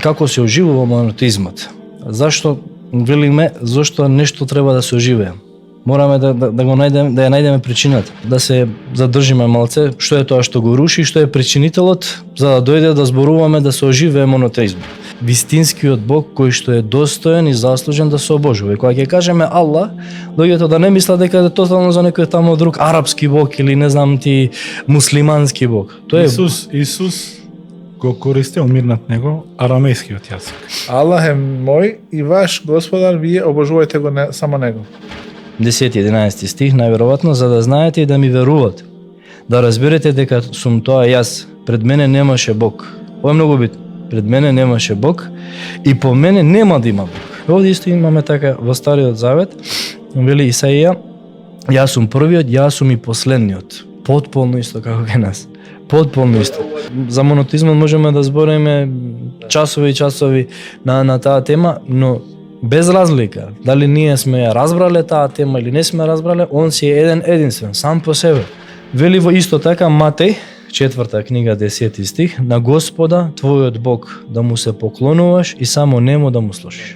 како се оживува монотеизмот. Зашто велиме, зашто нешто треба да се оживее. Мораме да го најдеме, да ја најдеме причината, да се задржиме малце, што е тоа што го руши, што е причинителот, за да дојде да зборуваме да се оживее монотеизмот. Вистинскиот Бог кој што е достоен и заслужен да се обожува. И кога ќе кажеме Аллах, луѓето да не мислат дека е тотално за некој тамо друг арапски Бог или не знам ти муслимански Бог. Тоа е Исус го користел мирнат него арамејскиот јазик. Аллах е мој и ваш Господар, вие обожувајте го само него. 10-11 стих, најверојатно за да знаете и да ми верувате. Да разберете дека сум тоа јас. Пред мене немаше Бог. Ова е многу битно. Пред мене немаше Бог и по мене нема да има Бог. Овде исто имаме така во Стариот Завет, вели Исаија, јас сум првиот, јас сум и последниот. Потполно исто како кај нас. Потполно исто. За монотеизмот можеме да збориме часови и часови на таа тема, но без разлика, дали ние сме ја разбрале таа тема или не сме разбрале, он си е единствен, сам по себе. Вели во исто така Матеј, 4 книга, 10 стих, на Господа, твојот Бог, да му се поклонуваш и само нему да му служиш.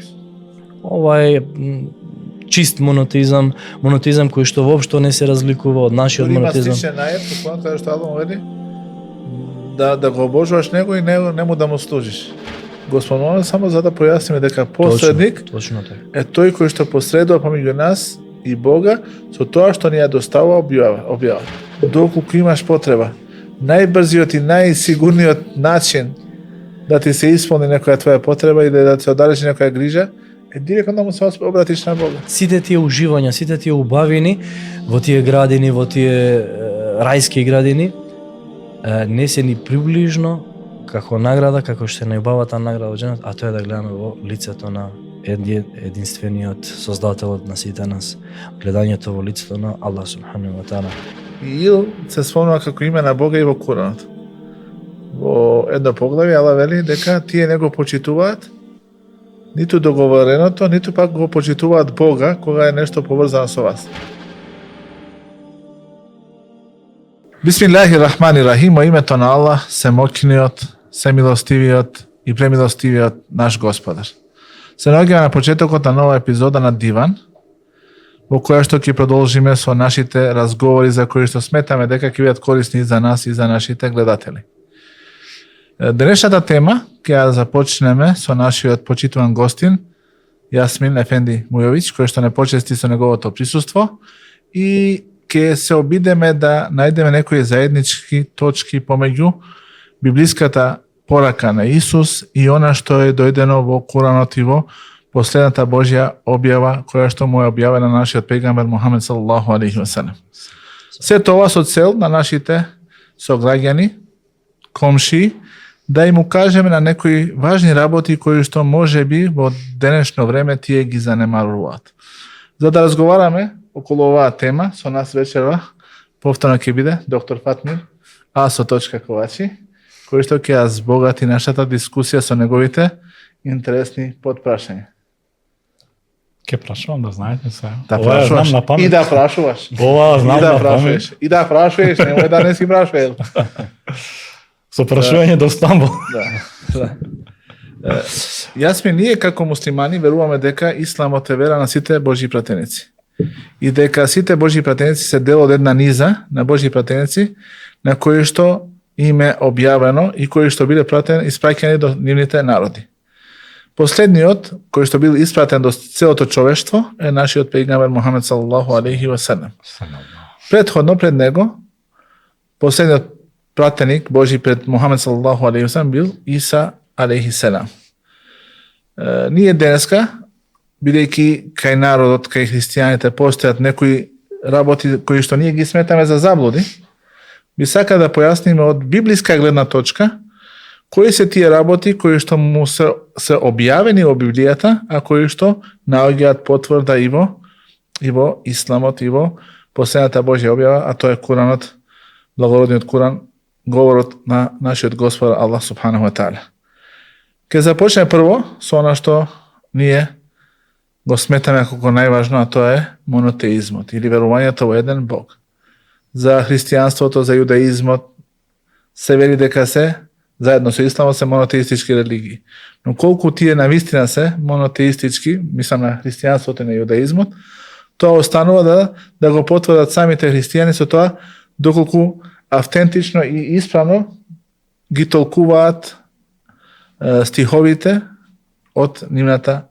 Ова е чист монотеизам кој што воопшто не се разликува од нашиот монотеизам. Има сличен ајет, во кој што Аллах вели да го обожуваш него и нему да му служиш. Господа, само за да појасниме дека посредник точно така е тој кој што посредува помеѓу нас и Бога со тоа што ни ја доставува објава. Доколку имаш потреба, најбрзиот и најсигурниот начин да ти се исполни некоја твоја потреба и да се оддалечи некоја грижа е директно да му се обратиш на Бога. Сите тие уживања, сите тие убавини во тие градини, во тие рајски градини не се ни приближно како награда, како што е најубавата награда од женот, а тоа е да гледаме во лицето на единствениот создателот на сите нас, гледањето во лицето на Аллах субханаху ва таала. Ил се спомнува како име на Бога и во Куранот. Во едно поглавје Аллах вели дека тие не го почитуваат ниту договореното, ниту пак го почитуваат Бога кога е нешто поврзано со вас. Бисмиллахи рахмани рахим, во името на Аллах, семоќниот, семилостивиот и премилостивиот наш Господар. Се наоѓаме на почетокот на нова епизода на Диван, во која што ќе продолжиме со нашите разговори за кои што сметаме дека ќе бидат корисни за нас и за нашите гледатели. Денешната тема ќе ја започнеме со нашиот почитуван гостин Јасмин Ефенди Мујовиќ, кој што не почести со неговото присуство, и ќе се обидеме да најдеме некои заеднички точки помеѓу библиската порака на Исус и она што е дојдено во Куранот и во последната Божја објава која што му е објавена на нашиот пегамбер Мухамед салаллаху алейхи ва салем. Се тоа со цел на нашите сограѓани, комши, да им укажеме на некои важни работи кои што можеби во денешно време тие ги занемаруваат. За да разговараме околу оваа тема, со нас вечерва повторно ќе биде доктор Фатмир Асоточка Ковачи, кој што ќе ја збогати нашата дискусија со неговите интересни подпрашања. Ке прашувам да знаете се. Да прашуваш на памет. И да прашуваш. Ова знам на памет. И да прашуваш, немој да не си прашуваш. Со прашување до Стамбул. Да. Јасме ние како муслимани веруваме дека исламот е вера на сите Божји пратеници. И дека сите Божји пратеници се дел од една низа на Божји пратеници на кои што им е објавено и кои што биле испраќани до нивните народи. Последниот, кој што бил испратен до целото човештво, е нашиот пегамбер Мухамед салаллаху алейхи ва салем. Предходно пред него, последниот пратеник Божи пред Мухамед салаллаху алейхи ва салем бил Иса алейхи селам. Ние денеска, бидејќи кај народот, кај христијаните постојат некои работи кои што ние ги сметаме за заблуди, би сака да појасниме од библиска гледна точка кои се тие работи кои што му се објавени во Библијата, а кои што наоѓаат потврда и во исламот и во последната Божја објава, а тоа е Куранот, благородниот Куран, говорот на нашиот Господар Аллах субханаху ва таала. Ке започнеме прво со она што ние го сметаме како најважно, а тоа е монотеизмот или верувањето во еден Бог. За христијанството, за јудаизмот се вели дека се заедно со исламот се монотеистички религии. Но колку тие навистина се монотеистички, мислам на христијанството и на јудаизмот, тоа останува да го потврдат самите христијани со тоа доколку автентично и исправно ги толкуваат стиховите од нивната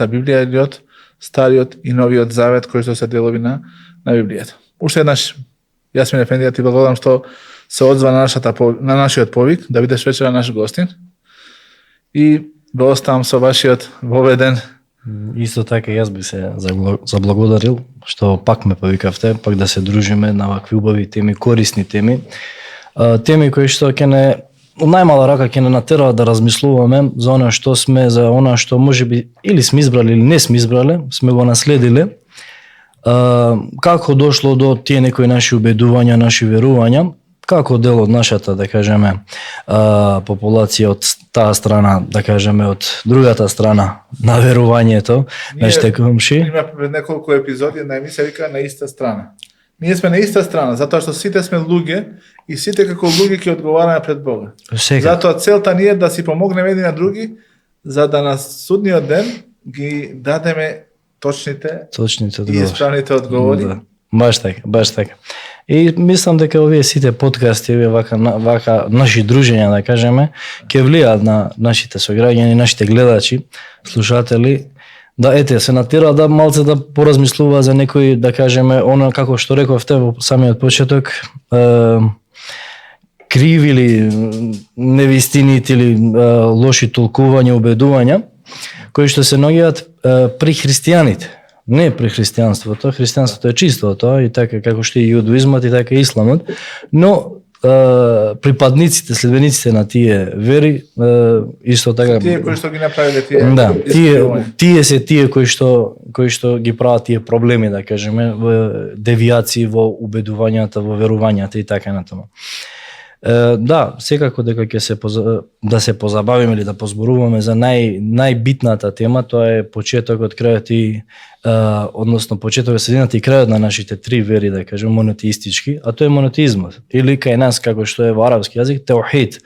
Библија или од Стариот и Новиот Завет кои што се делови на Библијата. Уште еднаш, Јасмин Ефендија, ти благодарам што се одзва на нашиот повик, да бидеш вечера наш гостин. И го оставам со вашиот воведен. Исто така јас би се заблагодарил што пак ме повикавте, пак да се дружиме на вакви убави теми, корисни теми. Теми кои што ќе не од најмала рака ќе не натераат да размислуваме за она што сме, за она што можеби или сме избрали или не сме избрале, сме го наследиле. Како дошло до тие некои наши убедувања, наши верувања, како дел од нашата, да кажеме, популација од таа страна, да кажеме, од другата страна на верувањето, нашите комши. Има пред неколку епизоди на емисија вика на иста страна. Ние сме на иста страна, затоа што сите сме луѓе и сите како луѓе ќе одговараме пред Бога. Сега. Затоа целта ни е да си помогнеме едни на други, за да на судниот ден ги дадеме точните и исправните одговори. Да. Баш така. И мислам дека овие сите подкасти, овие вака наши дружења, да кажеме, ќе влијаат на нашите сограѓани, нашите гледачи, слушатели, да се натера да малце да поразмислува за некои, да кажеме, она како што рековте во самиот почеток, криви или невистините или лоши толкувања, убедувања, кои што се наоѓаат при христијаните. Не при христијанството. Христијанството е чисто тоа и така како што и јудуизмот и така и исламот, но припадниците, следбениците на тие вери исто така тие кои што ги направиле тие. Да, тие се тие кои што ги прават тие проблеми, да кажеме, во девијации во убедувањата, во верувањата и така натаму. Да, секако дека ќе се позабавиме или да позборуваме за најбитната тема, тоа е почетокот, крајот и односно почетокот, средината и крајот на нашите три вери, да кажем, монотеистички, а тоа е монотеизмот. Или кај нас, како што е во арапски јазик, теохид,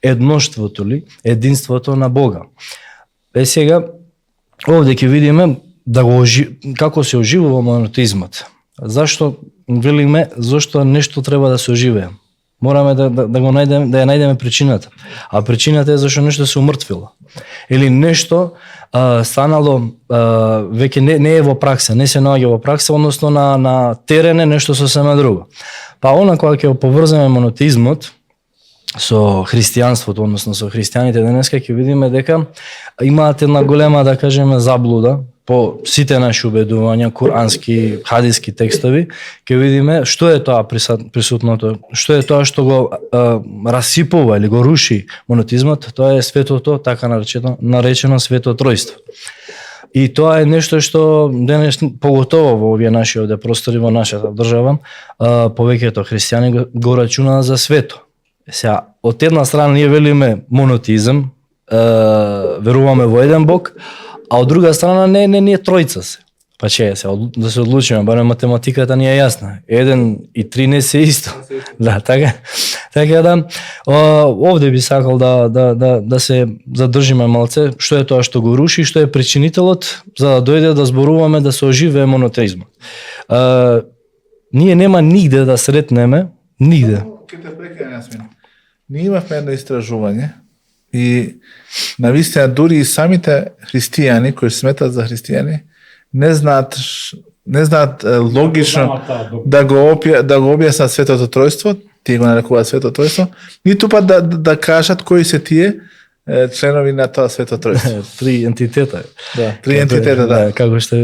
едноштвото ли, единството на Бога. Сега, овде ќе видиме како се оживува монотеизмот. Зашто велиме, зашто нешто треба да се оживее? Мораме да го најдеме, да ја најдеме причината. А причината е зашто нешто се умртвило. Или нешто станало веќе не е во пракса, не се наоѓа во пракса, односно на терен е нешто сосема друго. Па она кога ќе поврземе монотеизмот со христијанството, односно со христијаните денеска, ќе видиме дека имаат една голема, да кажеме, заблуда по сите наши убедувања, курански, хадиски текстови, ќе видиме што е тоа присутното, што е тоа што го расипува или го руши монотеизмот, тоа е светото, така наречено свето тројство. И тоа е нешто што денес, поготово во овие наши овде простори, во нашата држава, повеќето христијани го рачунаат за свето. Сега, од една страна ние велиме монотеизм, веруваме во еден Бог, а од друга страна не е тројца се. Па че се да се одлучиме, барем математиката ни е јасна. 1 и 3 не се исто. Да, така да овде би сакал да се задржиме малце што е тоа што го руши, што е причинителот за да дојде да зборуваме да се оживее монотеизмот. Ние нема нигде да сретнеме, нигде. Ке те прекинам, Јасмин. Ние имавме едно истражување и навистина дури и самите христијани кои сметат за христијани не знаат логично да го објаснат светото тројство, тие го нарекуваат свето тројство, ниту па да кажат кои се тие членови на тоа свето тројство. Три ентитета. Да, три ентитета, да. Како што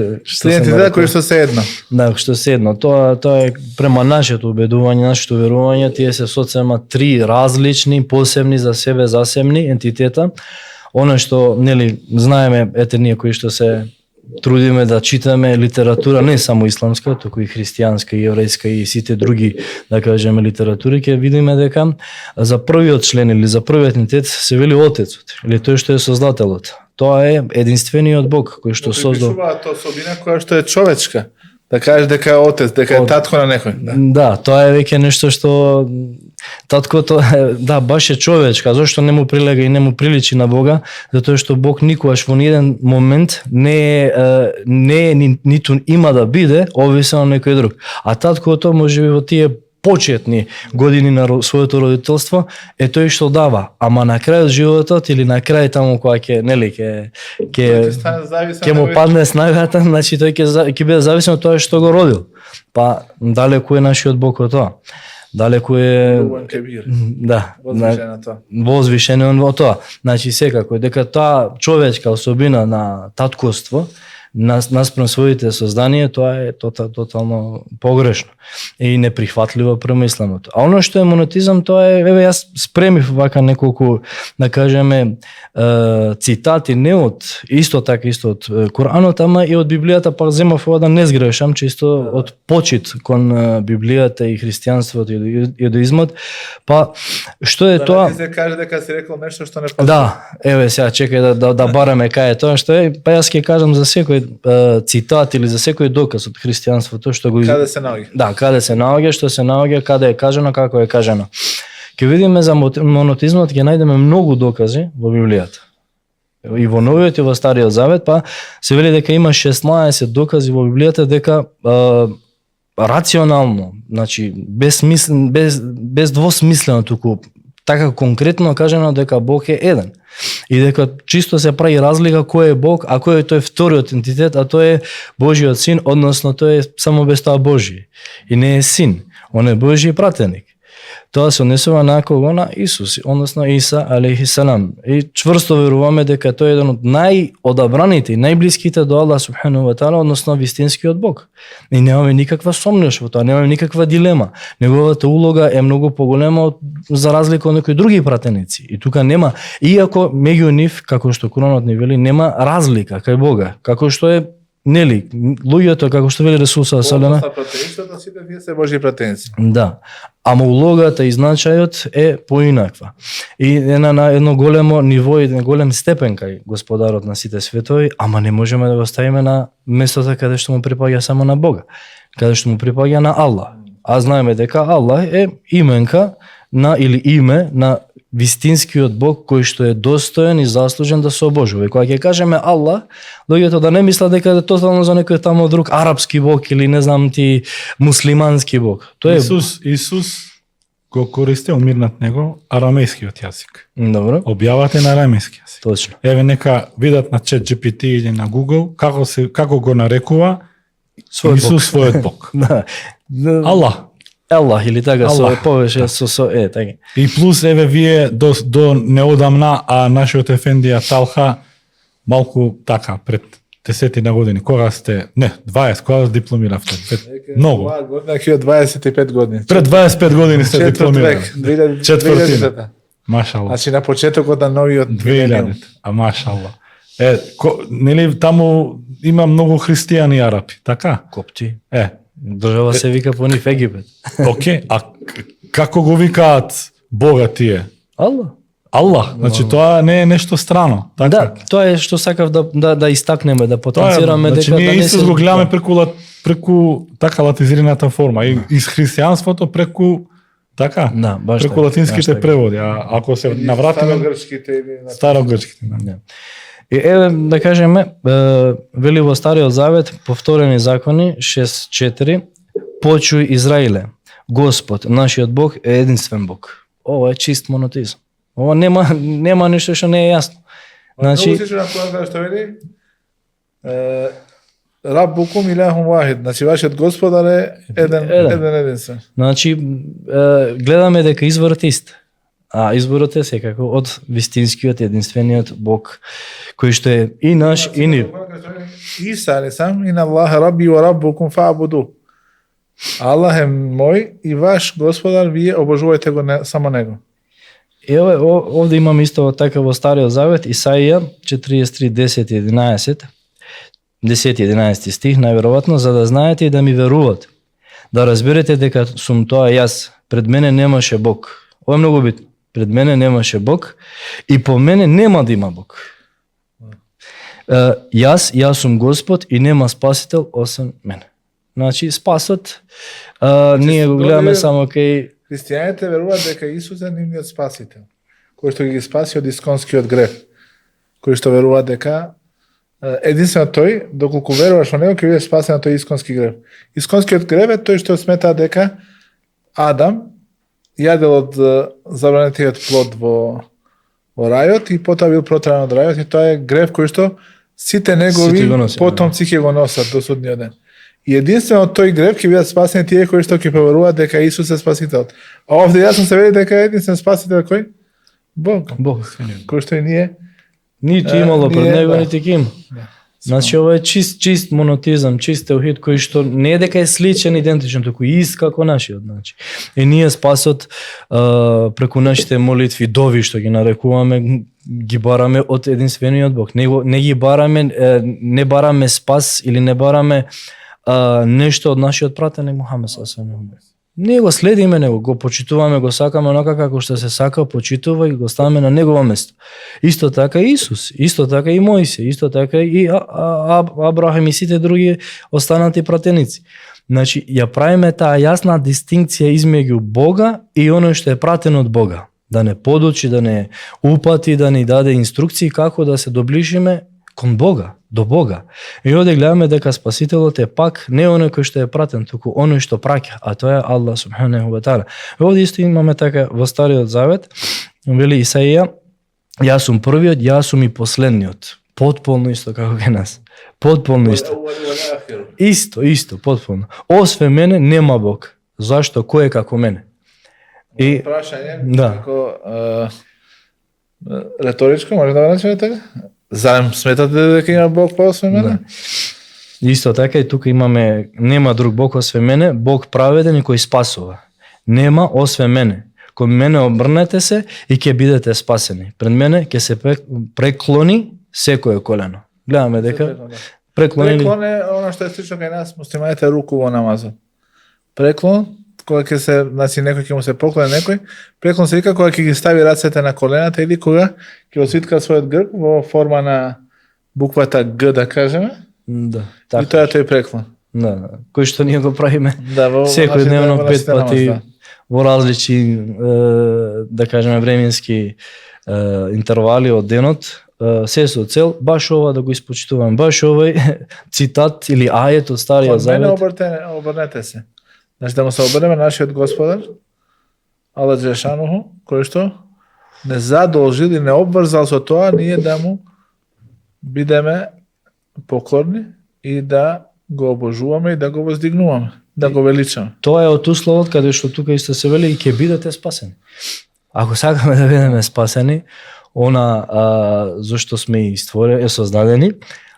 три ентитета кои што се едно. Да, што се едно. Тоа е према нашето убедување, нашето верување, тие се соцема три различни, посебни за себе засебни ентитета. Она што нели знаеме, ете ние кои што се трудиме да читаме литература, не само исламска, туку и христијанска, и еврејска и сите други, да кажеме, литератури, ќе видиме дека за првиот член или за првиот ентитет се вели Отецот, или тој што е создателот. Тоа е единствениот Бог кој што создал. Припишуваат особина која што е човечка, Да кажеш дека е отец, дека е татко на некој. Да. Да, тоа е веќе нешто што таткото да баш е човечка, зашто не му прилега и не му приличи на Бога, затоа што Бог никогаш во ниеден момент не е ниту има да биде овисен на некој друг. А таткото можеби во тие почетни години на своето родителство е тој што дава, ама на крајот животот или на крај таму кога ќе нели ќе му падне снагата, значи тој ќе биде зависен од тоа што го родил. Па далеку е нашиот Бог од тоа. Далеку е да, возвишен од тоа. Значи секако дека таа човечка особина на таткоство наспрем своите созданија, тоа е тотално погрешно и неприхватливо премисленото. А оно што е монотизам, тоа е, еве јас спремив вака неколку, да кажеме, цитати не од исто од Куранот, ама и од Библијата, па земав ова да не сгрешам, чисто од почит кон Библијата и христијанството и јудоизмот. Па што е тоа? Да се каже дека си рекол нешто што не постои. Да, еве сега чекај да бараме кај е тоа што е, па јас ќе кажам за секој цитат или за секој доказ од христијанството што го Каде се наоѓа? Да, каде се наоѓа, што се наоѓа, каде е кажано, како е кажано. Ќе видиме за монотизмот, ќе најдеме многу докази во Библијата. И во Новиот и во Стариот Завет, па се вели дека има 16 докази во Библијата дека рационално, значи без двосмислено, туку така конкретно кажано дека Бог е еден. И дека чисто се прави разлика кој е Бог, а кој е тој вториот ентитет, а тој е Божиот син, односно тој е само без тоа Божи. И не е син, он е Божи пратеник. Тоа се однесува на кого? На Исус, односно Иса алейхи салам. И чврсто веруваме дека тој е еден од најодабраните и најблиските до Аллах субханаху ва таала, односно вистинскиот Бог. И немаме никаква сомнеш во тоа, немаме никаква дилема. Неговата улога е многу поголема за разлика од некои други пратеници. И тука нема, иако меѓу нив, како што Куранот ни вели, нема разлика кај Бога, како што е нели, луѓето, како што вели Ресул салалалаху алейхи пратениците, сите вие се Божји пратеници. Да. Ама улогата и значајот е поинаква. И на едно големо ниво и на голем степен кај Господарот на сите светови, ама не можеме да го ставиме на местото каде што му припаѓа само на Бога, каде што му припаѓа на Аллах. А знаеме дека Аллах е именка на или име на вистинскиот Бог кој што е достоен и заслужен да се обожува. И кога ќе кажеме Аллах, луѓето да не мислат дека е тотално за некој тамо друг арапски Бог или не знам ти муслимански Бог. Тоа е Исус го користел мир над него арамејскиот јазик. Добро. Објавате на арамејски јазик. Точно. Еве нека видат на ChatGPT или на Google како го нарекува Исус својот Бог. Да. Аллах. Аллах или така со повеќе со така. И плюс еве вие до неодамна, а нашиот ефендија Талха малку така пред 10 на години, кога сте, не, 20, кога дипломиравте? Многу. Година 25 години. Пред 25 години сте дипломирали. 2000. Машалла. Значи на почетокот на новиот 2000. А машалла. Нели таму има многу христијани и арапи, така? Копти. Држава се вика по нив Египет. Океј, а како го викаат Бога тие? Аллах, значи тоа не е нешто страно, така? Да, тоа е што сакав да истакнеме, да потенцираме дека да не се. Значи ние го гледаме преку така латинизираната форма и христијанството преку така, да, преку латинските преводи, а ако се навратиме старогрчките, да. И еве да кажеме, вели во Стариот Завет, повторени закони 6:4, почуј Израиле, Господ, нашиот Бог е единствен Бог. Ова е чист монотизм. Ова нема ништо што не е јасно. Значи, многу слично на Куранот што вели Раббукум илахун вахид, значи вашиот Господар е единствен. Значи гледаме дека изворот е ист. А изборот е секако од вистинскиот единствениот Бог, кој што е и наш и нив. Иса алейсалам ин Аллах рабби ва раббукум фа'буду. Аллах е мој и ваш Господар, вие обожувајте го само него. Еве овде имам исто така во Стариот Завет, Исаија 43:10-11. 10-11 стих, најверојатно за да знаете и да ми верувате. Да разберете дека сум тоа јас, пред мене немаше Бог. Ова е многу битно. Пред мене немаше Бог и по мене нема да има Бог. Јас сум Господ и нема спасител освен мене. Значи спасот ние го гледаме само кај Христијаните веруваат дека Исус е нивниот спасител, кој што ги спаси од исконскиот грев, кој што веруваат дека единствено тој, доколку веруваш во него, ќе бидеш спасен од тој исконски грев. Исконскиот грев е тој што смета дека Адам јадел од забранетиот плод во рајот и потоа бил протеран од рајот, и тоа е грев кој што сите негови Сите го носат, потомци ќе го носат до судниот ден. И единствено од тој грев ќе бидат спасени тие кои што ќе поверуваат дека Исус е спасителот. А овде јасно се вели дека е единствен спасител кој? Бог. Кој што и ние нити имало пред ние, него, да. нити ќе има. Значи ова е чист монотизам, чист теохид кој што не е дека е сличен, идентичен, туку ист како нашиот, значи. И ние спасот преку нашите молитви, дови што ги нарекуваме, ги бараме од единствениот Бог. Не ги бараме, не бараме спас или не бараме нешто од нашиот пратеник Мухамед саллаллаху алейхи ва салем. Ние го следиме него, го почитуваме, го сакаме онака како што се сака, почитува и го ставаме на негово место. Исто така и Исус, исто така и Мојсе, исто така и Абрахам и сите други останати пратеници. Значи, ја правиме таа јасна дистинкција измеѓу Бога и оној што е пратен од Бога. Да не подучи, да не упати, да ни даде инструкции како да се доближиме кон Бога, до Бога. И овде гледаме дека Спасителот е пак не оној кој што е пратен, туку оној што праќа, а тоа е Аллах субханаху ва таала. Овде исто имаме така во Стариот Завет, вели Исаија, јас сум првиот, јас сум и последниот. Потполно исто како кај нас. Потполно исто. Исто, потполно. Освен мене нема Бог. Зашто? Кој е како мене? И прашање, да. како реторичко, може да го начнете така? Зарем сметате дека има Бог освен мене? Да. Исто така и тука имаме нема друг Бог освен мене, Бог праведен и кој спасува. Нема освен мене. Кон мене обрнете се и ќе бидете спасени. Пред мене ќе се преклони секое колено. Гледаме дека преклони. Преклон е она што е слично кај нас, муслиманите руку во намазот. Преклон, кога ќе се, значи некој ќе му се поклони некој, преклон се вика кога ќе ги стави рацете на колената или кога ќе го свитка својот грб во форма на буквата Г, да кажеме. Да, И така. тоа е тој преклон. Да, кој што ние го правиме Да, во секојдневно во 5 нашите намаз, пати да. во различни да кажеме временски интервали од денот, се со цел баш ова да го испочитувам, баш овој цитат или ајет од Стариот Кон мене Завет. обрнете се. Значи да му се обрнеме нашиот Господар, Аллах Джелешануху, кој што не задолжил и не обврзал со тоа ние да му бидеме покорни и да го обожуваме и да го воздигнуваме, да го величаме. Тоа е од условот каде што тука исто се вели и ќе бидете спасени. Ако сакаме да бидеме спасени, зашто сме и створени, создадени,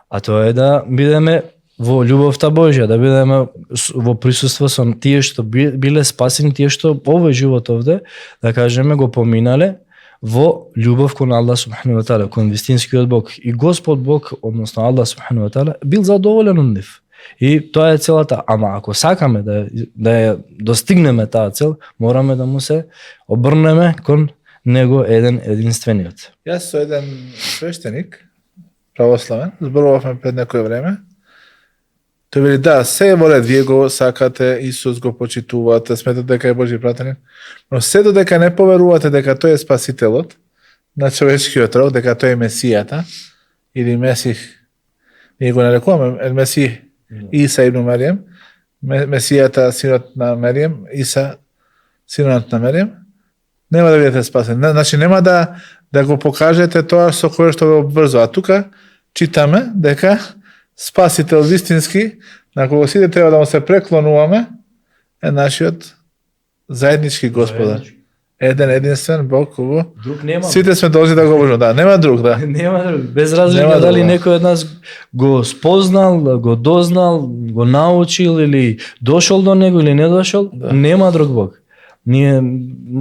а тоа е да бидеме во љубовта Божја, да бидеме во присуство со тие што биле спасени, тие што овој живот овде, да кажеме, го поминале во љубов кон Аллах субхану ва таала, кон вистинскиот Бог. И Господ Бог, односно Аллах субхану ва таала, бил задоволен од нив. И тоа е целата. Ама ако сакаме да ја достигнеме таа цел, мораме да му се обрнеме кон него единствениот. Јас со еден свештеник, православен, зборувавме пред некој време. Тој вели, да, се е во ред, вие го сакате, Исус го почитувате, сметате дека е Божи пратеник, но се додека не поверувате дека тој е спасителот на човечкиот род, дека тој е Месијата, или Месих, ние го нарекуваме Ел Месих, Иса ибн Маријем, Месијата, синот на Маријем, Иса, синот на Маријем, нема да бидете спасени. Значи нема да го покажете тоа со кое што ве обврзува. А тука читаме дека Спасител вистински, на кого сите треба да му се преклонуваме, е нашиот заеднички Господар. Единствен Бог кого Друг нема. сите сме должни да го обожуваме. Да, нема друг, да. Нема друг. Без разлика Нема дали друг, да. некој од нас го спознал, го дознал, го научил или дошол до него или не дошол, нема друг Бог. Ние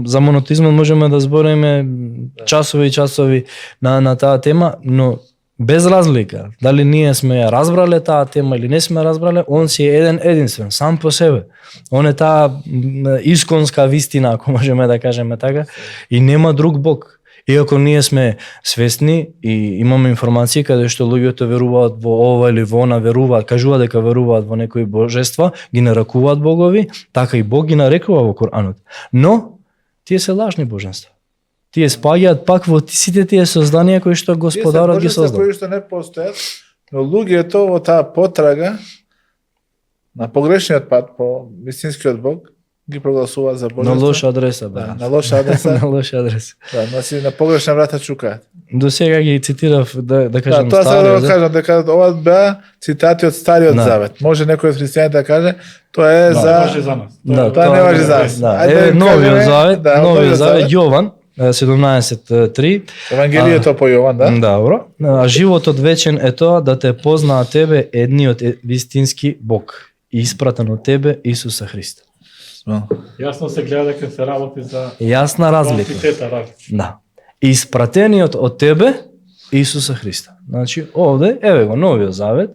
за монотизмот можеме да збориме часови и часови на таа тема, но без разлика, дали ние сме ја разбрале таа тема или не сме разбрале, он си е единствен, сам по себе. Он е таа исконска вистина, ако можеме да кажеме така, и нема друг Бог. Иако ние сме свесни и имаме информации каде што луѓето веруваат во ова или во она, кажуваат дека веруваат во некои божества, ги нарекуваат богови, така и Бог ги нарекува во Коранот. Но тие се лажни божества. Тие спаѓаат пак во сите тие созданија кои што Господарот ги создал. Кои што не постојат, но луѓето во таа потрага на погрешниот пат по вистинскиот Бог ги прогласуваат за божество. На лоша адреса, бе. Да, на лоша адреса. На лоша адреса. Да, значи на погрешна врата чукаат. До сега ги цитирав да кажам тоа сега да Стариот кажам дека ова беа цитати од Стариот Да. Завет. Може некој од христијаните да каже тоа е Да, за важи за нас. Да, тоа не важи за нас. Да, Ајде да Новиот кажеме, Завет, да, Новиот Завет, Јован 17:3. Евангелието по Јован, да? Добро. А животот вечен е тоа да те познаат тебе едниот вистински Бог и испратен од тебе Исуса Христа. Јасно се гледа дека се работи за Јасна разлика. квантитета разлика. Да. Испратениот од тебе Исуса Христа. Значи, овде, еве го, Новиот Завет,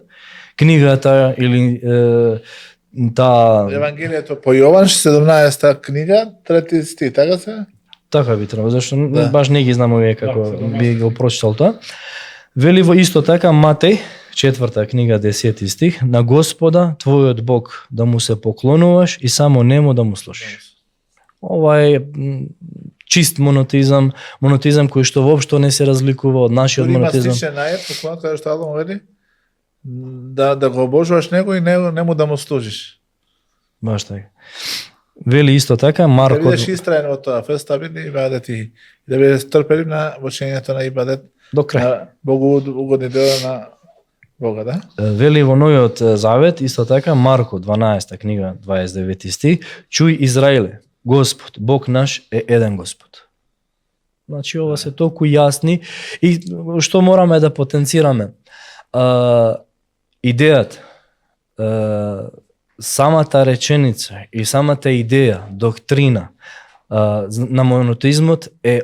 книгата или таа... Евангелието по Јован, 17-та книга, 3 стих, така се? Така би требало, зашто Да. баш не ги знам овие како Да, би го прочитал тоа. Вели во исто така Матеј, 4 книга, 10 стих, на Господа, твојот Бог, да му се поклонуваш и само нему да му служиш. Ова е чист монотеизам кој што воопшто не се разликува од нашиот Дори има монотеизам. стичен ајет, по која каде што Аллах му вели да го обожуваш него и нему да му служиш. Баш така. Вели исто така Да Марко бидеш истраен во тоа, фестабилни ибадети, и да бидеш трпелив на вочењето на ибадет, до крај. на Богу угодни дела на Бога, да? Вели во Новиот Завет, исто така, Марко 12 книга, 29 стих, чуј Израиле, Господ, Бог наш е еден Господ. Значи, ова се толку јасни и што мораме да потенцираме. Идејата, самата реченица и самата идеја, доктрина на монотеизмот е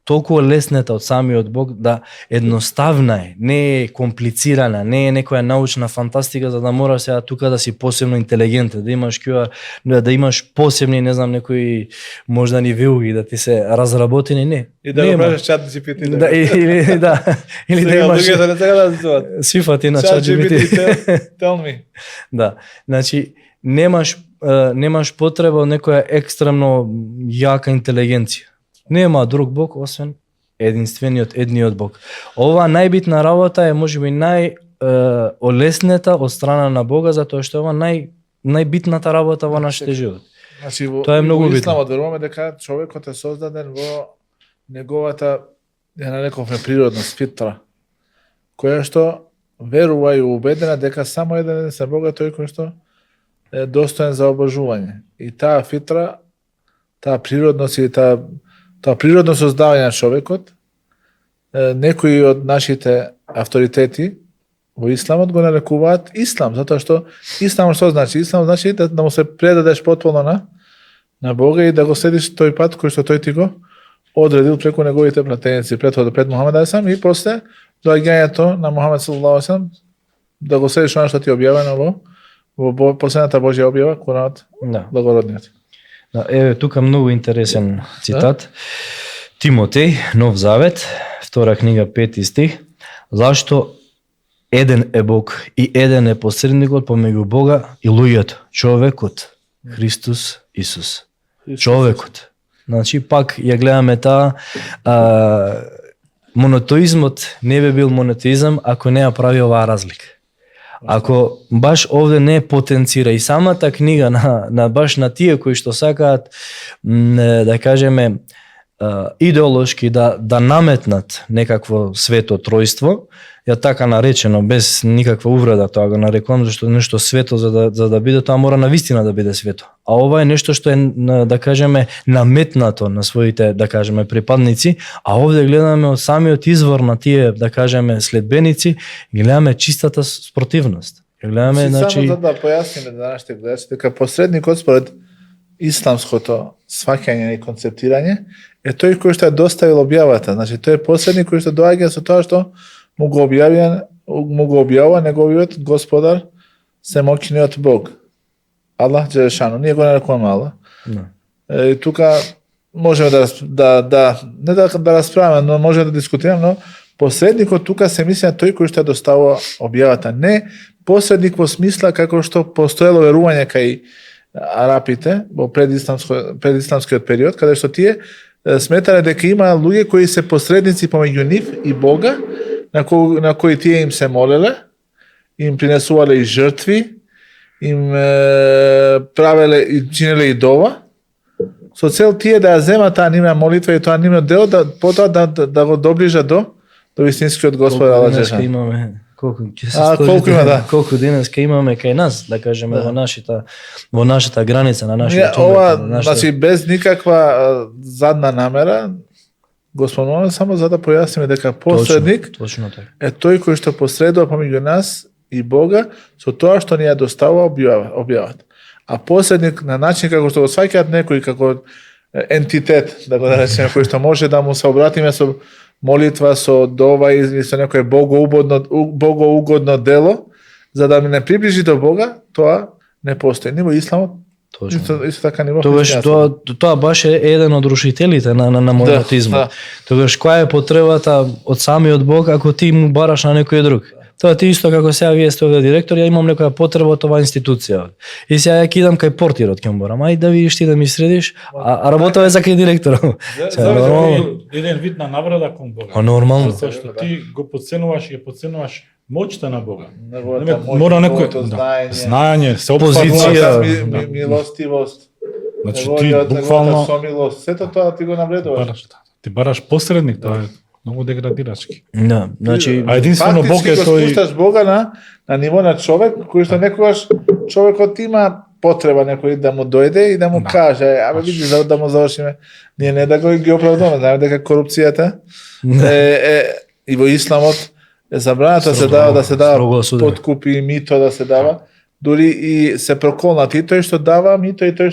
толку леснета од самиот Бог да едноставна е, не е комплицирана, не е некоја научна фантастика за да мораш сега тука да си посебно интелигентен, да имаш да имаш посебни, не знам, некои мождани вилги да ти се разработени, не. И да го правиш чат GPT. Да, или да имаш Сега не сега да зоват. сифати на Чат чат GPT, GPT. tell me. Да, значи немаш потреба од некоја екстремно јака интелигенција. Нема друг Бог освен едниот Бог. Ова најбитна работа е можеби олеснета од страна на Бога, затоа што ова најбитната работа во нашите живот. Значи, во, Тоа е многу во битно. Исламот веруваме дека човекот е создаден во неговата, ја нарековме, природност, фитра, која што верува и убедена дека само еден се Бог е тој кој што е достоен за обожување. И таа фитра, таа природност и таа природно создавање на човекот, некои од нашите авторитети во Исламот го нарекуваат Ислам, затоа што Ислам што значи? Ислам значи да му се предадеш потполно на Бога и да го следиш тој пат кој што тој ти го одредил преку неговите пратеници, пред Мухамед алейхи и после доаѓањето на Мухамед салаллаху алейхи да го следиш она што ти е објавено во последната Божја објава, Куранот, Да. благородниот. Да, еве тука многу интересен цитат. Тимотеј, Нов Завет, 2 книга, 5 стих. Зашто еден е Бог и еден е посредникот помеѓу Бога и луѓето, човекот, Христос Исус. Човекот. Значи, пак ја гледаме таа монотеизмот не би бил монотеизам ако не ја прави оваа разлика. Ако баш овде не потенцира и самата книга на баш на тие кои што сакаат да кажеме идеолошки да наметнат некакво свето тројство, ја така наречено без никаква увреда тоа го нарекувам зашто нешто свето за да биде тоа мора навистина да биде свето. А ова е нешто што е да кажеме наметнато на своите да кажеме припадници, а овде гледаме од самиот извор на тие да кажеме следбеници, гледаме чистата спротивност. Гледаме значи Само за да појасниме за нашите гледачи дека посредникот според исламското сваќање и концептирање е тој кој што ја доставил објавата. Значи тој е посредник кој што доаѓа со тоа што му го објавува неговиот Господар, Семоќниот Бог. Аллах Джелешану. Ние го нарекуваме Аллах. Да. И тука можеме не да расправаме, но можеме да дискутираме, но посредникот тука се мисли на тој кој што ја доставува објавата. Не посредник во смисла како што постоело верување кај арапите во предисламскиот период, каде што тие сметале дека има луѓе кои се посредници помеѓу нив и Бога, на кои тие им се молеле, им принесувале и жртви, им правеле и чинеле и дова, со цел тие да ја земат таа нивна молитва и тоа нивно дело, потоа да го доближа до вистинскиот Господар Аллах Денеска Джелешан. имаме колку ќе се Колку сложите, има, да. колку денеска имаме кај нас, да кажеме во нашата граница, на нашиот Ова, човек, значи без никаква задна намера, го спомнуваме само за да појасниме дека посредник точно така. е тој кој што посредува помеѓу нас и Бога со тоа што ни ја доставува објавата. А посредник на начин како што го сваќаат некој како ентитет, да го наречеме, кој што може да му се обратиме со молитва, со дова и со некое богоугодно дело, за да не приближи до Бога, тоа не постои. Ни во исламот, Точно. исто така ни во Тогаш христијанството. тоа баш е еден од рушителите на монотеизмот. Да. Тогаш која е потребата од самиот Бог ако ти му бараш на некој друг? Тоа ти исто како сега вие сте овде директор, ја имам некоја потреба од оваа институција. И сега ја кидам кај портирот ќе му барам. Ај да видиш ти да ми средиш, а работава е за кај директорот. Еден вид на наврада кон Бога. А нормално. Затоа што ти го подценуваш и ја подценуваш моќта на Бога. Неговата моќ, Мора неговото некој знаење, знаење, се Позиција. опфатува. милостивост, Значи ти неговата буквално сомилост, сето тоа ти го навредуваш. ти бараш посредник, тоа е многу деградирачки. Да, значи А единствено Бог Фактички е го тој. спушташ Бога на ниво на човек, кој што некогаш човекот има потреба некој да му дојде и да му каже, абе види за да му завршиме. Ние не да го ги оправдуваме, знаеме дека корупцијата и во исламот е забрането да се дава строго осудено. подкупи, мито да се дава, дури и се проколнати и тој што дава мито и тој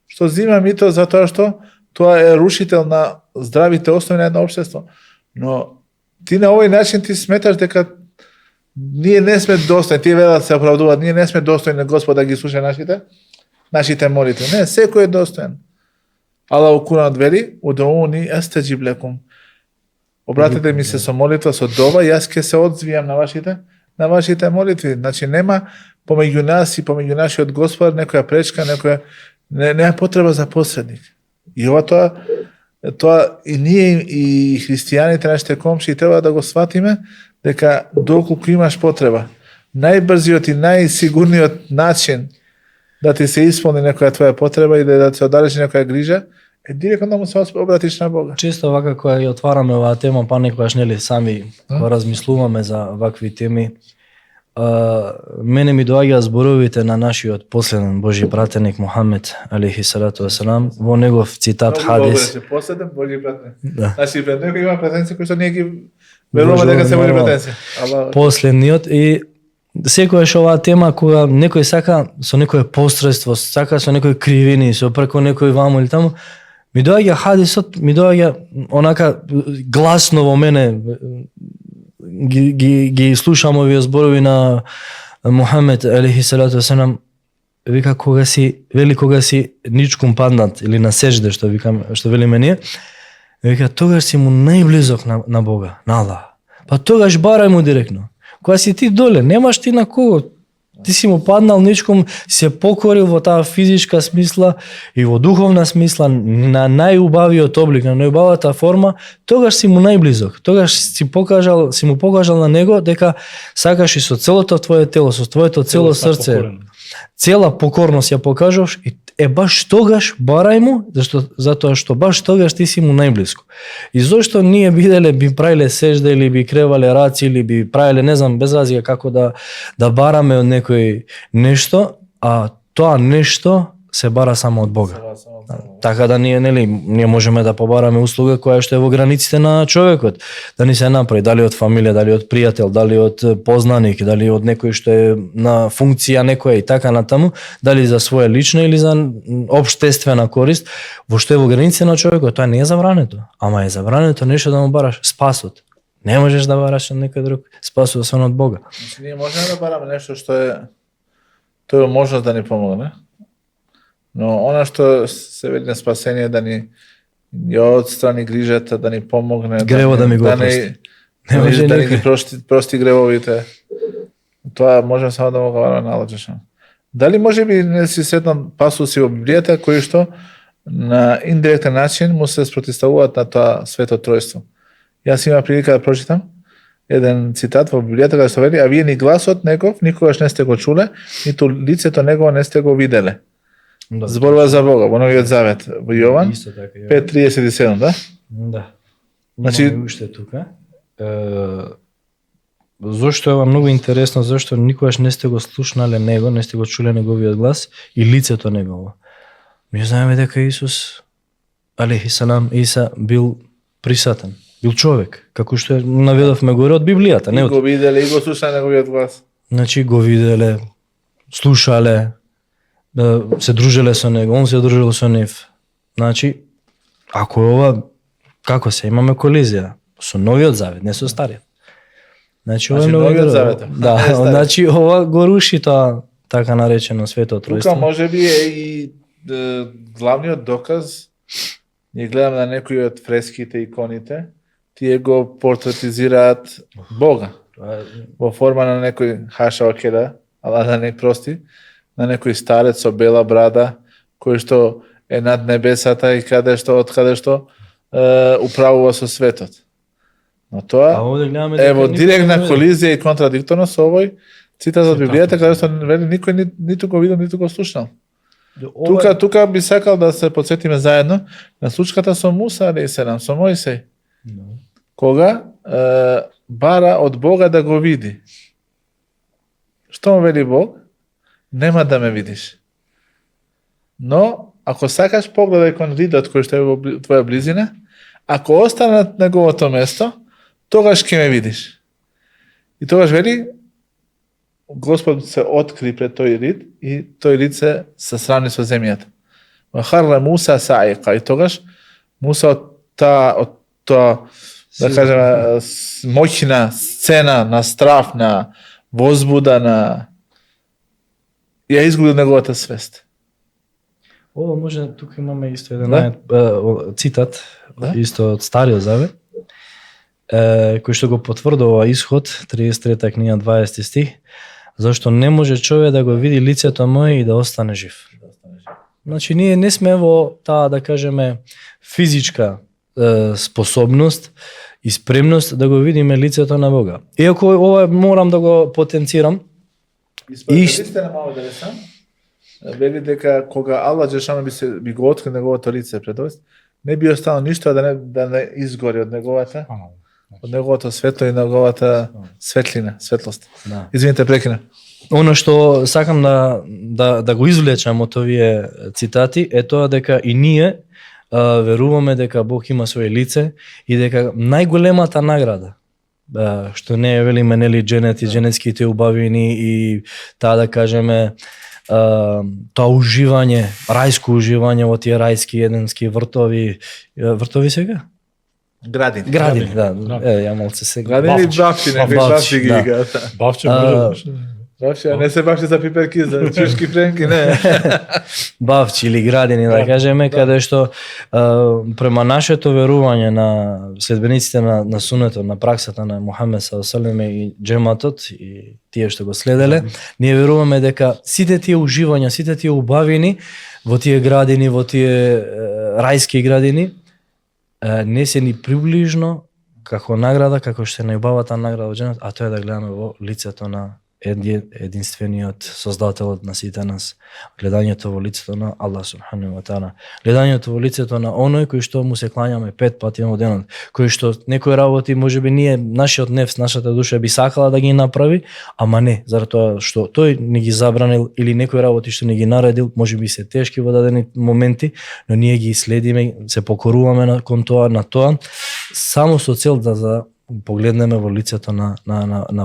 што зима мито затоа што тоа е рушител на здравите основи на едно општество. Но ти на овој начин ти сметаш дека ние не сме достојни, тие велат се оправдуваат, ние не сме достојни на Господ да ги слуша нашите молитви. Не, секој е достоен. Аллах Куранот вели: "Удоуни астаджиб лекум." Обратете ми се со молитва, со дова, јас ќе се одзвијам на вашите молитви. Значи нема помеѓу нас и помеѓу нашиот Господар некоја пречка, нема потреба за посредник. И ова тоа и ние и христијаните, нашите комши, треба да го сватиме дека доколку имаш потреба, најбрзиот и најсигурниот начин да ти се исполни некоја твоја потреба и да се оддалечи некоја грижа е директно да му се обратиш на Бога. често вака кога ја отвараме оваа тема, па некогаш нели сами кога размислуваме за вакви теми, мене ми доаѓаат зборовите на нашиот последен Божји пратеник Мухамед алейхи салату весалам во негов цитат хадис. Последен Божји пратеник. Да. Значи пред него има пратеници кои што ние ги веруваме дека се Божји пратеници. Последниот и секојаш оваа тема кога некој сака со некое посредство, сака со некој кривини, со преку некој ваму или таму, ми доаѓа хадисот, ми доаѓа онака гласно во мене, ги слушам овие зборови на Мухамед алейхи салату весалам, вика кога си ничкум паднат или на сежде што велиме ние, вика тогаш си му најблизок на Бога, на Аллах. Па тогаш барај му директно. Кога си ти доле, немаш ти на кого. Ти си му паднал ничком, се покорил во таа физичка смисла и во духовна смисла на најубавиот облик, на најубавата форма, тогаш си му најблизок. Тогаш си му покажал на него дека сакаш и со целото твое тело, со твоето цело срце, цела покорност ја покажуваш и баш тогаш барај му, затоа што баш тогаш ти си му најблиско. И зошто ние би правиле сежда или би кревале раци или би правиле, не знам, без разлика како да бараме од некој нешто, а тоа нешто се бара само од Бога. Така да ние можеме да побараме услуга која што е во границите на човекот, да ни се направи, дали од фамилија, дали од пријател, дали од познаник, дали од некој што е на функција некоја и така натаму, дали за своја лична или за општествена корист, во што е во границите на човекот, тоа не е забрането, ама е забрането нешто да му бараш спасот. Не можеш да бараш од некој друг спасот освен од Бога. Значи ние можеме да бараме нешто што е тоа можност да ни помогне. Но она што се вели на спасение да ни ја отстрани грижата, да ни помогне, Грево да ми го не, прости. Не да може ни никој. ги прости гревовите. Тоа можем само да му говориме на Аллах Джелешану. Дали може би не си сретнал пасуси во Библијата кои што на индиректен начин му се спротивставуваат на тоа свето тројство. Јас имам прилика да прочитам еден цитат во Библијата каде што вели: а вие ни гласот негов никогаш не сте го чуле, ниту лицето негово не сте го виделе. Да. Зборува за Бога во Новиот Завет во Јован Исто така. 5:37, да? Да. Значи- Имаме уште тука. Зошто е ова многу интересно, зашто никогаш не сте го слушнале него, не сте го чуле неговиот глас и лицето негово. Ми знаеме дека Исус алейхи салам Иса бил присатен, бил човек, како што наведовме горе од Библијата, не И од. го виделе и го слушале неговиот глас. Значи го виделе, слушале, се дружеле со него, он се дружел со нив. Значи, ако е ова, како се, имаме колизија со Новиот Завет, не со Стариот. Значи, ова е Значи, многу Новиот интересно. Завет, не Да, Стариот. значи ова го руши тоа така наречено свето Тука тројство. може би е и главниот доказ. Ние гледаме на некои од фреските, иконите, тие го портретизираат Бога во форма на некој хаша океда, ала да не прости, на некој старец со бела брада, кој што е над небесата и од каде што управува со светот. Но А тоа овде гледаме е дека во никој директна не види. колизија и контрадикторно со овој цитат од Библијата, каде што вели никој ниту го видел, ниту го слушнал. Ова- Тука би сакал да се подсетиме заедно на случката со Муса алейхиселам, со Мојсей, кога бара од Бога да го види. Што му вели Бог? Нема да ме видиш. Но, ако сакаш, погледај кон ридот кој што е во твоја близина, ако остане на неговото место, тогаш ќе ме видиш. И тогаш вели, Господ се откри пред тој рид и тој рид се сравни со земјата. Вахарра Муса саиqa, и тогаш Муса од тоа да кажеме моќна сцена на страф, на возбуда, на ја изгуби неговата свест. Ова може, тука имаме исто еден Да. цитат, Да. исто од Стариот Завет, кој што го потврдува Исход, 33 книга, 20 стих, зашто не може човек да го види лицето моје и да остане жив. Значи, ние не сме во таа, да кажеме, физичка способност и спремност да го видиме лицето на Бога. Иако ова морам да го потенцирам, И сте на Маве Делесан, вели дека кога Аллах Джешану би го откри неговото лице пред овој, не би останало ништо да не изгори од неговото светло и неговата светлина, светлост. да. Извините, прекина. Оно што сакам да го извлечам од овие цитати е тоа дека и ние веруваме дека Бог има свое лице и дека најголемата награда што не е велиме нели дженетските убавини и таа да кажеме тоа уживање, рајско уживање во тие рајски еденски вртови сега? Градини. Градини, да. Ја малце се Градини и бавчи, некои Бавчи, бавчи ги да. играат. Бавче А, може. Бавчи, а не се бавчи за пиперки, за чушки френки, не. бавчи или градини, да кажеме, каде што према нашето верување на следбениците на сунетот, на праксата на Мухамед салалалаху и джематот и тие што го следеле, ние веруваме дека сите тие уживања, сите тие убавини во тие градини, во тие рајски градини, не се ни приближно како награда, како што е најубавата награда во дженет, а тоа е да гледаме во лицето на единствениот создателот на сите нас, гледањето во лицето на Аллах субханаху ва таала, гледањето во лицето на оној кој што му се клањаме 5 пати во денот, кој што некои работи можеби ние нашиот нефс, нашата душа би сакала да ги направи, ама не, заради тоа што тој не ги забранил или некои работи што не ги наредил, можеби се тешки во дадени моменти, но ние ги следиме, се покоруваме кон тоа, на тоа, само со цел да погледнеме во лицето на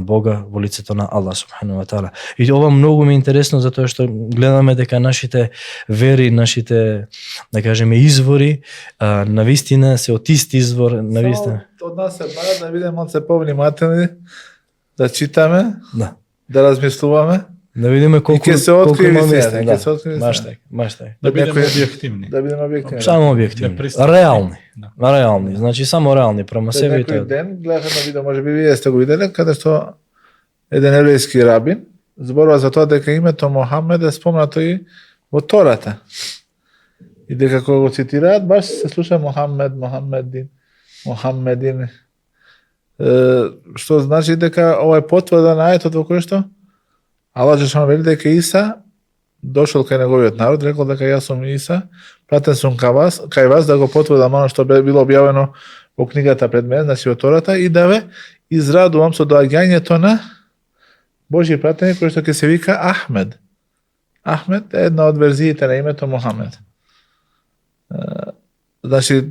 Бога, во лицето на Аллах субханаху ва таала. И ова многу ми е интересно затоа што гледаме дека нашите вери, нашите да кажеме извори, на вистина се од ист извор, на вистина. Од нас се бара да бидеме малце повнимателни, да читаме, Да. да размислуваме Да видиме колку ќе се открие има вистината, места, ќе се открие Баш вистината. така, баш така. Да бидеме некој- објективни. Да бидеме објективни. Само објективни, Непристапни. реални. Да. Реални, значи само реални према Пред себе и некој тоа. ден гледав едно видео, може би вие сте го виделе, каде што еден еврејски рабин зборува за тоа дека името Мохамед е спомнато и во Тората. И дека кога го цитираат, баш се слуша Мохамед, Мохамедин, Мохамедин. Што значи дека ова е потврда на аетот во кој што Аллах Джелешану вели дека Иса дошол кај неговиот народ, рекол дека јас сум Иса, пратен сум кај вас да го потврдам оно што било објавено во книгата пред мене, значи во Тората, и да ве израдувам со доаѓањето на Божји пратеник кој што ќе се вика Ахмед. Ахмед е една од верзиите на името Мохамед. Значи,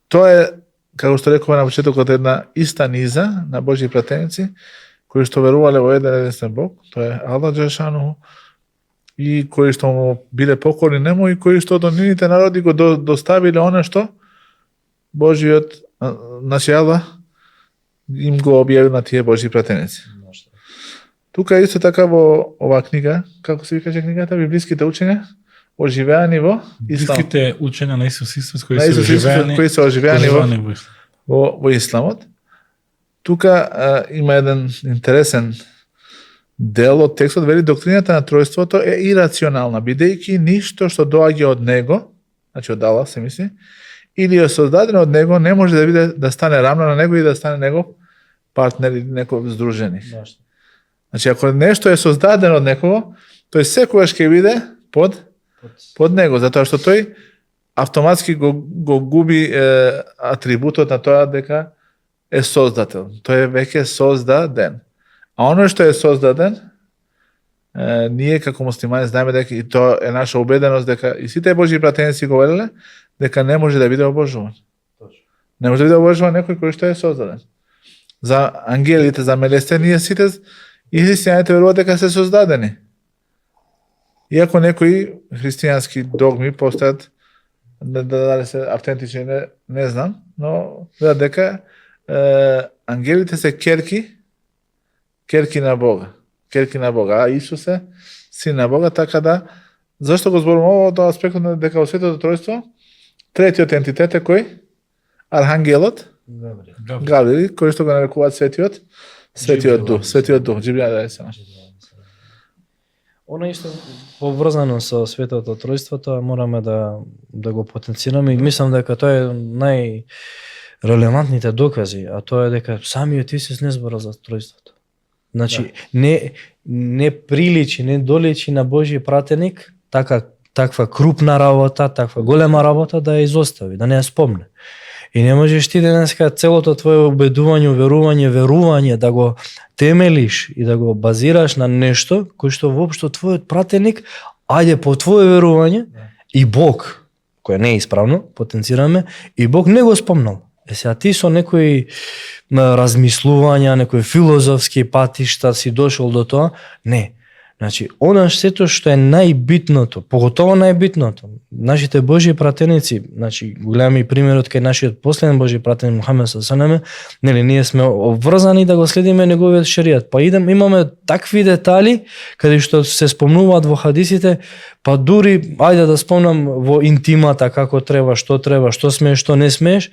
тоа е, како што рекова на почетокот, една иста низа на Божји пратеници, кои што верувале во еден единствен Бог, тоа е Аллах Джелешану, и кои што му биле покорни нему и кои што до нивните народи го доставиле оно што Божјиот, значи Аллах им го објавил на тие Божји пратеници. Тука исто така во оваа книга, како се викаше книгата, библиските учења, оживеани во Ислам. Библиските учења на Исус Христос кои На се Исус Христос, оживеани, кои се оживеани оживеани во Исламот. Тука има еден интересен дел од текстот, вели доктрината на тројството е ирационална, бидејќи ништо што доаѓа од него, значи од Аллах се мисли, или е создадено од него, не може да биде да стане рамно на него и да стане негов партнер или некој здруженик. Значи ако нешто е создадено од некого, тој секогаш ќе биде под него, затоа што тој автоматски го губи атрибутот на тоа дека е создател. Тој е веќе создаден. А оно што е создаден, ние како муслимани знаеме дека и тоа е наша убеденост дека и сите Божји пратеници го велеле дека не може да биде обожуван. Не може да биде обожуван некој кој што е создаден. За ангелите, за мелесте, ние сите и христијаните веруваат дека се создадени. Иако некои христијански догми постојат, дали се автентични, не знам, но велат дека ангелите се керки на Бога, а Исус е син на Бога, така да, зашто го зборувам ово од аспектот на дека во Светото Тројство, третиот ентитет е кој? Архангелот, Гавриил, кој што го нарекуваат Светиот Дух, Џибрил алейхиссалам. Оно исто поврзано со Светото Тројство, тоа мораме да го потенцираме и мислам дека тоа е најрелевантните докази, а тоа е дека самиот Исус не збора за тројството. Значи, не приличи, не доличи на Божји пратеник таква крупна работа, таква голема работа да ја изостави, да не ја спомне. И не можеш ти денеска целото твое убедување, верување да го темелиш и да го базираш на нешто кој што воопшто твојот пратеник, ајде по твое верување и Бог, кој не е исправно, потенцираме, и Бог не го спомнал. Сега ти со некои размислувања, некои филозофски патишта си дошол до тоа, не. Значи, онаш сето што е најбитното, поготово најбитното, нашите Божји пратеници, значи, големи примерот кај нашиот последен Божји пратеник Мухамед ﷺ, нели, ние сме обврзани да го следиме неговиот шеријат. Па имаме такви детали, каде што се спомнуваат во хадисите, па дури, ајде да спомнам во интимата како треба, што смееш, што не смееш,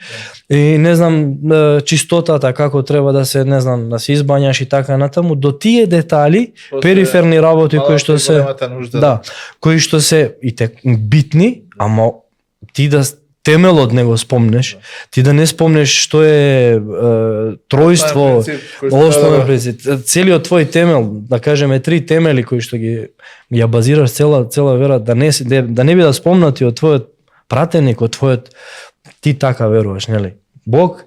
и не знам, чистотата како треба да се, не знам, да се избањаш и така натаму, до тие детали, периферни работи кои што се кои што се и битни, ама ти да темелот не го спомнеш, ти да не спомнеш што е тројство, основен принцип, целиот твој темел, да кажеме 3 темели кои што ги ја базираш цела вера, да не биде спомнати од твојот пратеник, од твојот, ти така веруваш, нели? Бог,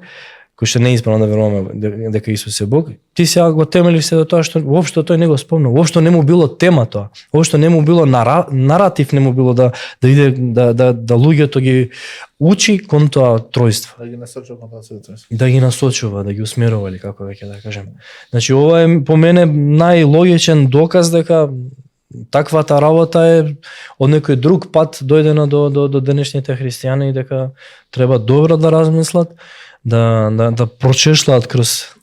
кој што не е исправно да веруваме дека Исус е Бог, ти сега го темелиш се до тоа што воопшто тој не го спомнал, воопшто не му било тема тоа, воопшто не му било наратив, не му било да иде да луѓето ги учи кон тоа тројство. Да ги насочува кон тоа тројство. Да ги насочува, да ги усмерува или како веќе да кажем. Значи ова е по мене најлогичен доказ дека таквата работа е од некој друг пат дојдена до денешните христијани и дека треба добро да размислат да прочешлаат кроз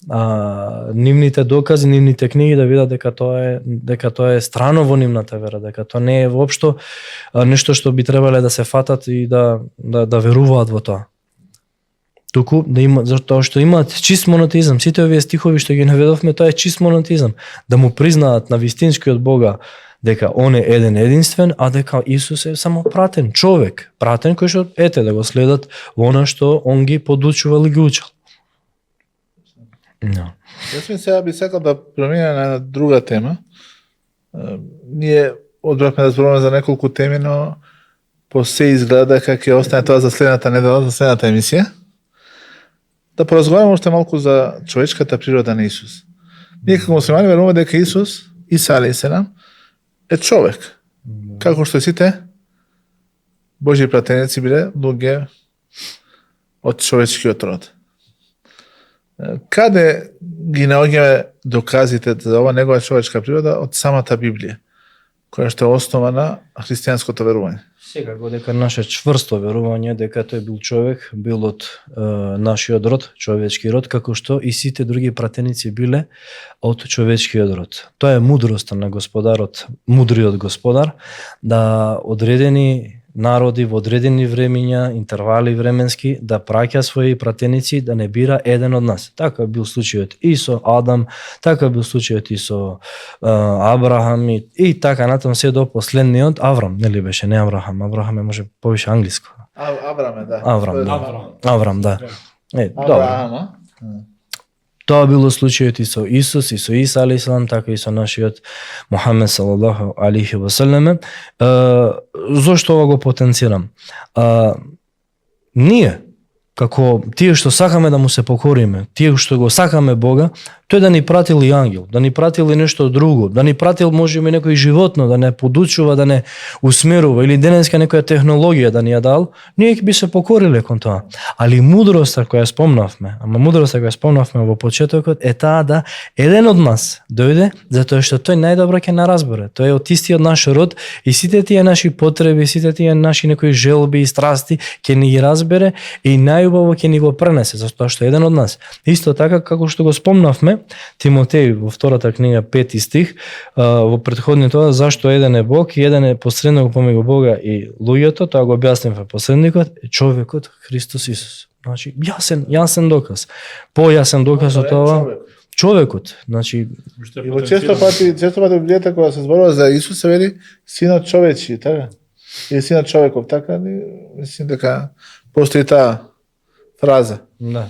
нивните докази, нивните книги, да видат дека тоа е страно во нивната вера, дека тоа не е воопшто нешто што би требале да се фатат и да веруваат во тоа. Туку да има, затоа што имаат чист монотеизам. Сите овие стихови што ги наведовме, тоа е чист монотеизам. Да му признаат на вистинскиот Бога дека он е еден единствен, а дека Исус е само пратен човек, пратен кој што да го следат во она што он ги подучувал и ги учел. No. Јас ми сега би сакал да преминем на една друга тема. Ние одбравме да зборуваме за неколку теми, но по се изгледа дека ќе остане тоа за следната недела, за следната емисија. Да поразговараме уште малку за човечката природа на Исус. Ние како муслимани веруваме дека Исус, Иса алейхиселам, е човек. Како што сите Божји пратеници биле луѓе од човечкиот род. Каде ги наоѓаме доказите за ова негова човечка природа од самата Библија, која што е основа на христијанското верување? Секако дека наше чврсто верување дека тој бил човек, бил од нашиот род, човечки род, како што и сите други пратеници биле од човечкиот род. Тоа е мудроста на Господарот, мудриот Господар, да одредени народи во одредени времиња, интервали временски, да праќа своји пратеници, да не бира еден од нас. Така бил случајот и со Адам, така бил случајот и со Абрахам и така натаму се до последниот Аврам, нели беше, не Аврахам, Аврахам е може повише англиско. Аврам, да. Аврам, да. Авраам, Тоа било случајот и со Исус, и со Иса алейхиселам, така и со нашиот Мухамед салаллаху алейхи ва селеме. Зошто ова го потенцирам? Ние, како тие што сакаме да му се покориме, тие што го сакаме Бога, тој да ни пратил и ангел, да ни пратил и нешто друго, да ни пратил можеби некој животно, да не подучува, да не усмерува, или денеска некоја технологија да ни ја дал, ние би се покориле кон тоа. Али мудроста која спомнавме, во почетокот е таа да еден од нас дојде, затоа што тој најдобро ќе наразбере. Тој е од истиот наш род и сите тие наши потреби, сите тие наши некои желби и страсти ќе ни ги разбере и најубаво ќе ни го пренесе, затоа што е еден од нас. Исто така како што го спомнавме, Тимотеј во втората книга 5 стих, во претходниот тоа зашто еден е Бог и еден е посредник помеѓу Бога и луѓето, тоа го објаснив посредникот е човекот Христос Исус. Значи јасен доказ. Појасен доказ од тоа човекот. Значи и во често пати Библијата кога се зборува за Исус се вели синот човечи, така? Или синот човеков, така? Мислим дека постои таа фраза. Да.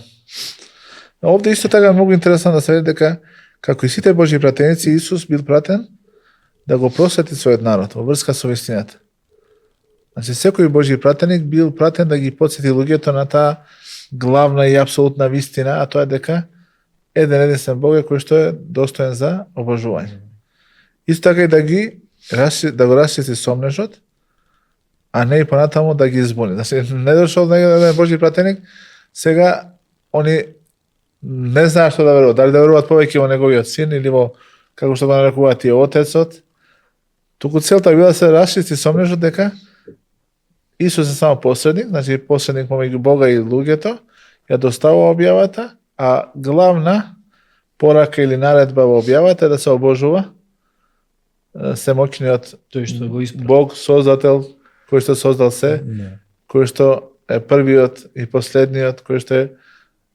Овде исто така многу интересно да се види дека како и сите Божји пратеници, Исус бил пратен да го просвети својот народ во врска со вистината. Значи секој Божји пратеник бил пратен да ги потсети луѓето на таа главна и апсолутна вистина, а тоа е дека еден единствен Бог е кој што е достоен за обожување. Исто така и да го расчисти сомнежот, а не и понатаму да ги збуни. Значи не дошол еден Божји пратеник, сега они не знаат што да веруваат, дали да веруваат повеќе во неговиот син или во, како што го нарекуваат и отецот. Туку целта била да се расчисти сомнежот дека Исус е само посредник, значи посредник помеѓу Бога и луѓето, ја доставува објавата, а главна порака или наредба во објавата е да се обожува семоќниот тој што го испрати. Бог, Создател, кој што создал се, кој што е првиот и последниот, кој што е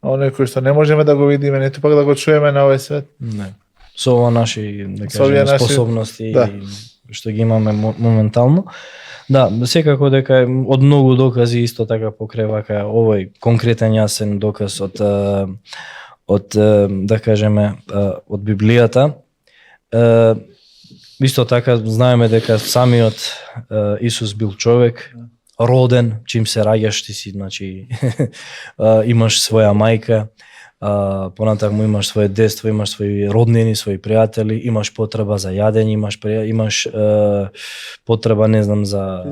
оној кој што не можеме да го видиме, ниту пак да го чуеме на овој свет. Не. Со ова наши, да кажеме, способности да. Што ги имаме моментално. Да, секако дека од многу докази исто така покревака овој конкретен јасен доказ од да кажеме од Библијата. Исто така знаеме дека самиот Исус бил човек, роден, чим се раѓаш ти си, значи имаш своја мајка, понатаму имаш свое детство, имаш своји роднини, своји пријатели, имаш потреба за јадење, имаш потреба, не знам, за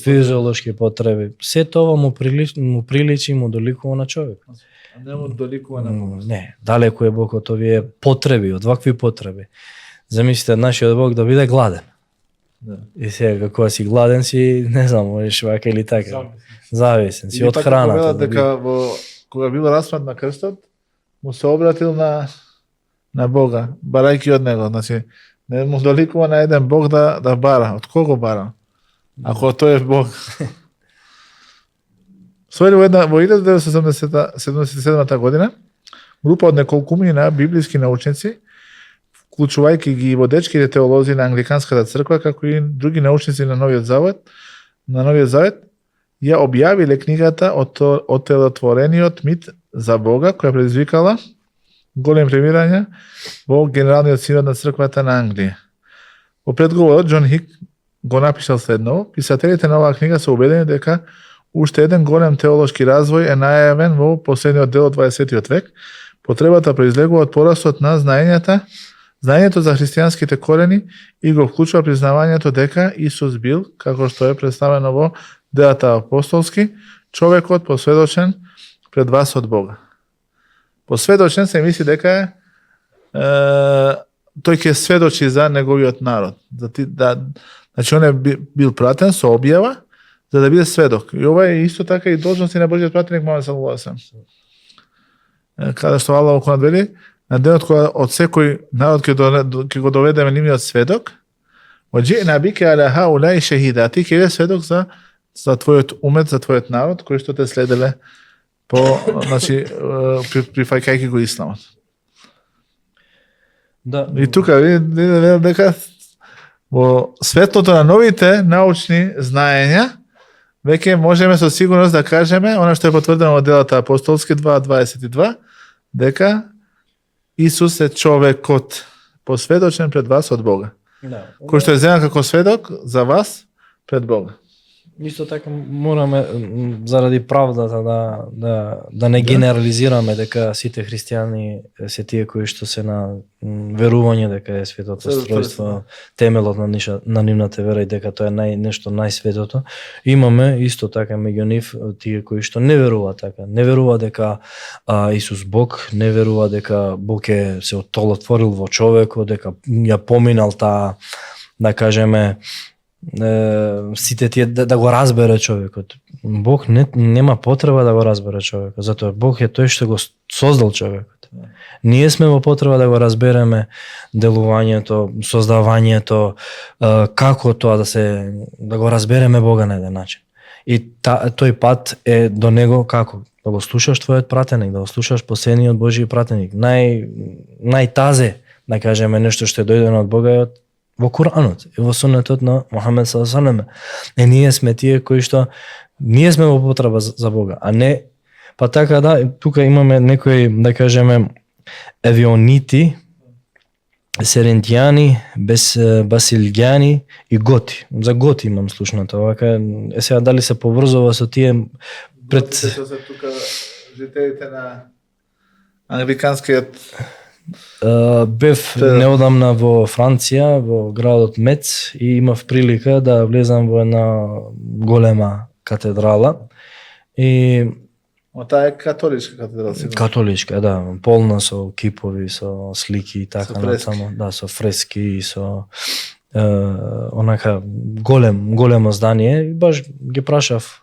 физиолошки потреби. Се тоа му приличи, му доликува на човек. Не му доликува на Бог. Не, далеку е Бог од овие потреби, од вакви потреби. Замислите нашиот Бог да биде гладен. И сега кога си гладен си, не знам, можеш вака или така. Зависен си Или од пак храната. велат да дека кога бил распнат на крстот, му се обратил на Бога, барајќи од него. Значи, не му доликува на еден Бог да бара. Од кого бара? Ако тој е Бог. Во 1977 година, група од неколкумина библиски научници, вклучувајќи ги и водечките теолози на Англиканската црква, како и други научници на Новиот Завет, ја објавиле книгата Отелотворениот мит за Бога, која предизвикала голем премирање во Генералниот синод на црквата на Англија. Во предговорот Џон Хик го напишал следново: писателите на оваа книга се убедени дека уште еден голем теолошки развој е најавен во последниот дел од 20 век. Потребата произлегува од порастот на знаењето за христијанските корени и го вклучува признавањето дека Исус бил, како што е представено во делата апостолски, човекот посведочен пред вас од Бога. Посведочен се мисли дека тој ќе сведочи за неговиот народ. Значи он е бил пратен со објава за да биде сведок. И ова е исто така и должност на Божиот пратеник Мухамед салаллаху алейхи ва салем. Каде што Аллах го надвели, на денот кога од секој народ ќе го доведеме нивниот сведок, وَجِئْنَا بِكَ عَلَى هَؤُلَاءِ شَهِيدًا. Ти ќе биде сведок за твојот умет, за твојот народ, кој што те следеле значи прифаќајќи го исламот. Да. И тука видите дека во светлото на новите научни знаења веќе можеме со сигурност да кажеме она што е потврдено во делата апостолски 2:22, дека Исус е човекот посведочен пред вас од Бога. Да. Кој што е земен како сведок за вас пред Бога. Исто така мораме заради правдата да не генерализираме дека сите христијани се тие кои што се на верување дека е светото стројство, темелот на нивната вера и дека тоа е нешто најсветото. Имаме исто така меѓу нив тие кои што не веруваат така. Не веруваат дека Исус Бог, не веруваат дека Бог е се отолотворил во човекот, дека ја поминал таа, да кажеме, сите тие да го разбере човекот. Бог нема потреба да го разбере човекот, затоа Бог е тој што го создал човекот. Ние сме во потреба да го разбереме делувањето, создавањето, како тоа да го разбереме Бога на еден начин. И тој пат е до него како? Да го слушаш твојот пратеник, да го слушаш последниот Божји пратеник. Најтазе, да кажеме, нешто што е дојдено од Бога е во Куранот и во сунетот на Мухамед саллаллаху алейхи ва салем. Ние сме тие кои што ние сме во потреба за Бога, а не па така да тука имаме некои, да кажеме, евионити, серентијани, басилјани и готи. За готи имам слушнато вака. Сега дали се поврзува со тие пред Што се тука жителите на англиканскиот бев неодамна во Франција, во градот Мец и имав прилика да влезам во една голема катедрала и таа е католичка катедрала, сигурно. Католичка, да, полна со кипови, со слики и така натаму, да, со фрески и со онака големо здание и баш ги прашав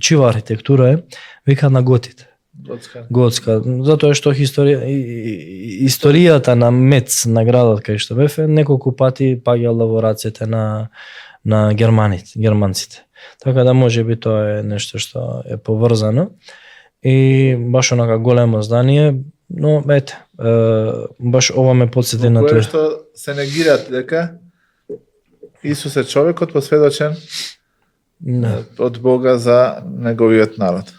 чива архитектура е, вика на готите. Готска, затоа што историјата на Мец, на градот кај што бев, неколку пати паѓала во рацете на германците. Така да можеби тоа е нешто што е поврзано. И баш онака големо здание, но ете, баш ова ме потсети на тоа. Кој што се негираат дека Исус е човекот посведочен од Бога за неговиот народ.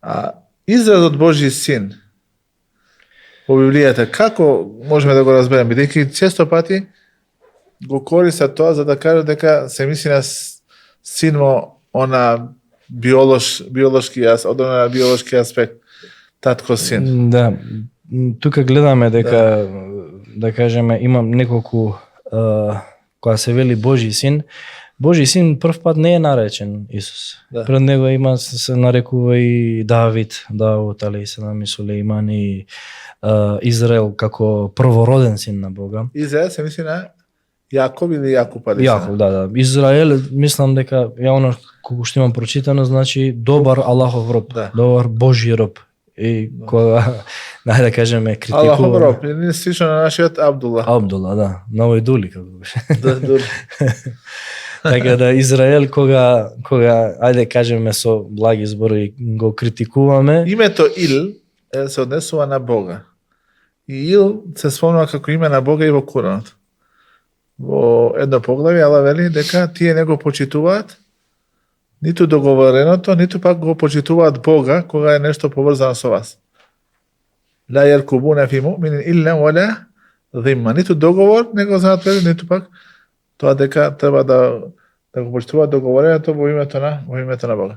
А изразот Божји син во Библијата, како можеме да го разбереме? Бидејќи често пати го користат тоа за да кажат дека се мисли на син во она биолошки аспект, татко син. Да, тука гледаме дека да кажеме имам неколку кога се вели Божји син. Божји син прв пат не е наречен Исус. Да. Пред него се нарекува и Давид, алейхиссалам, и Сулејман и Израел како првороден син на Бога. Израел се мисли на Јаков или Јакуп али Јаков, да. Израел, мислам дека ја оно колку што имам прочитано, значи добар Аллахов роб, Да. добар Божји роб. И кога, најде да кажеме, Аллахов критикува роб, не слично на нашиот Абдула. Абдула, да, на овој дули како беше. Да. Така да Израел кога ајде кажеме со благи зборови го критикуваме, Името Ил се однесува на Бога. И Ил се спомнува како име на Бога и во Куранот. Во едно поглавје Ала вели дека тие не го почитуваат ниту договореното, ниту пак го почитуваат Бога кога е нешто поврзано со вас. Ла јеркубуна фи муъминин илля вала зимма. Ниту договор не го знаат вели, ниту пак тоа дека треба да го почитуваат договореното во името на Бога.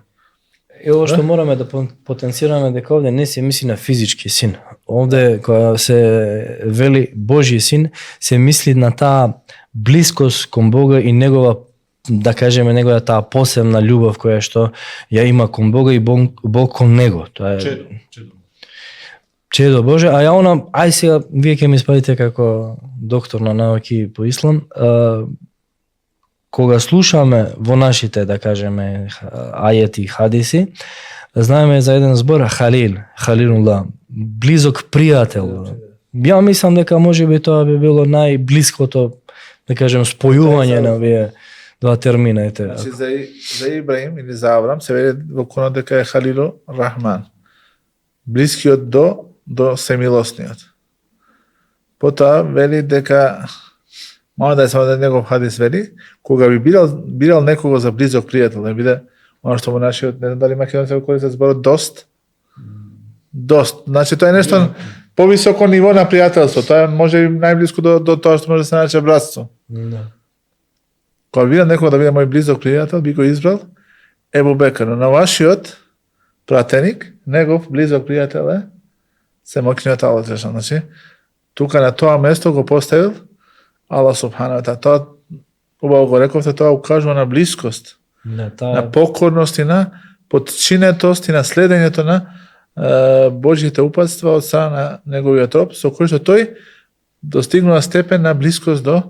и ово што мораме да потенцираме дека овде не се мисли на физички син. Овде кога се вели Божји син, се мисли на таа блискост кон Бога и негова, да кажеме, негова таа посебна љубов која што ја има кон Бога и Бог кон него. Тоа е чедо Боже, а ја она, ај сега вие ќе ми испадите како доктор на науки по ислам, кога слушаме во нашите, да кажеме, ајети, хадиси, знаеме за еден збор Халилуллах, близок пријател. Ја мислам дека можеби тоа би било најблиското, да кажем, спојување на овие два термина. Значи за Ибраим или за Аврам се вели во Куранот дека е Халилу Рахман. Блискиот до семилосниот. Потоа вели дека мало да е само да негов хадис вели, кога би бирал некого за близок пријател, да биде оно што во нашиот, не знам дали македонци го користат зборот дост. Значи тоа е нешто повисоко ниво на пријателство. Тоа може и најблиско до тоа што може да се нарече братство. Да. Кога видам некој да биде мој близок пријател, би го избрал Ебу Бекр. Но вашиот пратеник, негов близок пријател е Семокниот Аллах Джелешан. Значи, тука на тоа место го поставил Аллах Субхана. Тоа, убаво го рековте, тоа укажува на близкост, на покорност и на подчинетост и на следењето на Божјите упатства од страна на неговиот роб, со кој што тој достигнува степен на близкост до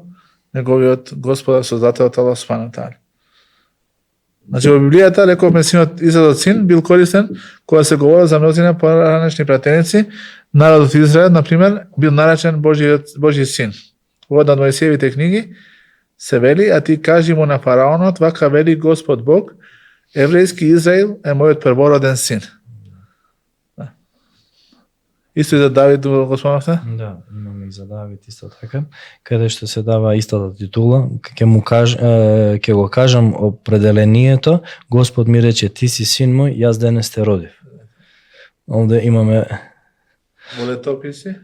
неговиот Господар Создател Аллах Субхана Таала. Значи во Библијата рековме синот Израелот син бил користен кога се говори за мнозина поранешни пратеници, народот Израел, на пример, бил наречен Божји син. Во една од Мојсиевите книги се вели, а ти кажи му на фараонот, вака вели Господ Бог, еврејски Израил е мојот првороден син. Исто и за Давид го спомнавте? Да, имаме и за Давид исто така, каде што се дава истата титула, ќе го кажам определението, Господ ми рече, ти си син мој, јас денес те родив. Овде имаме Во летописи?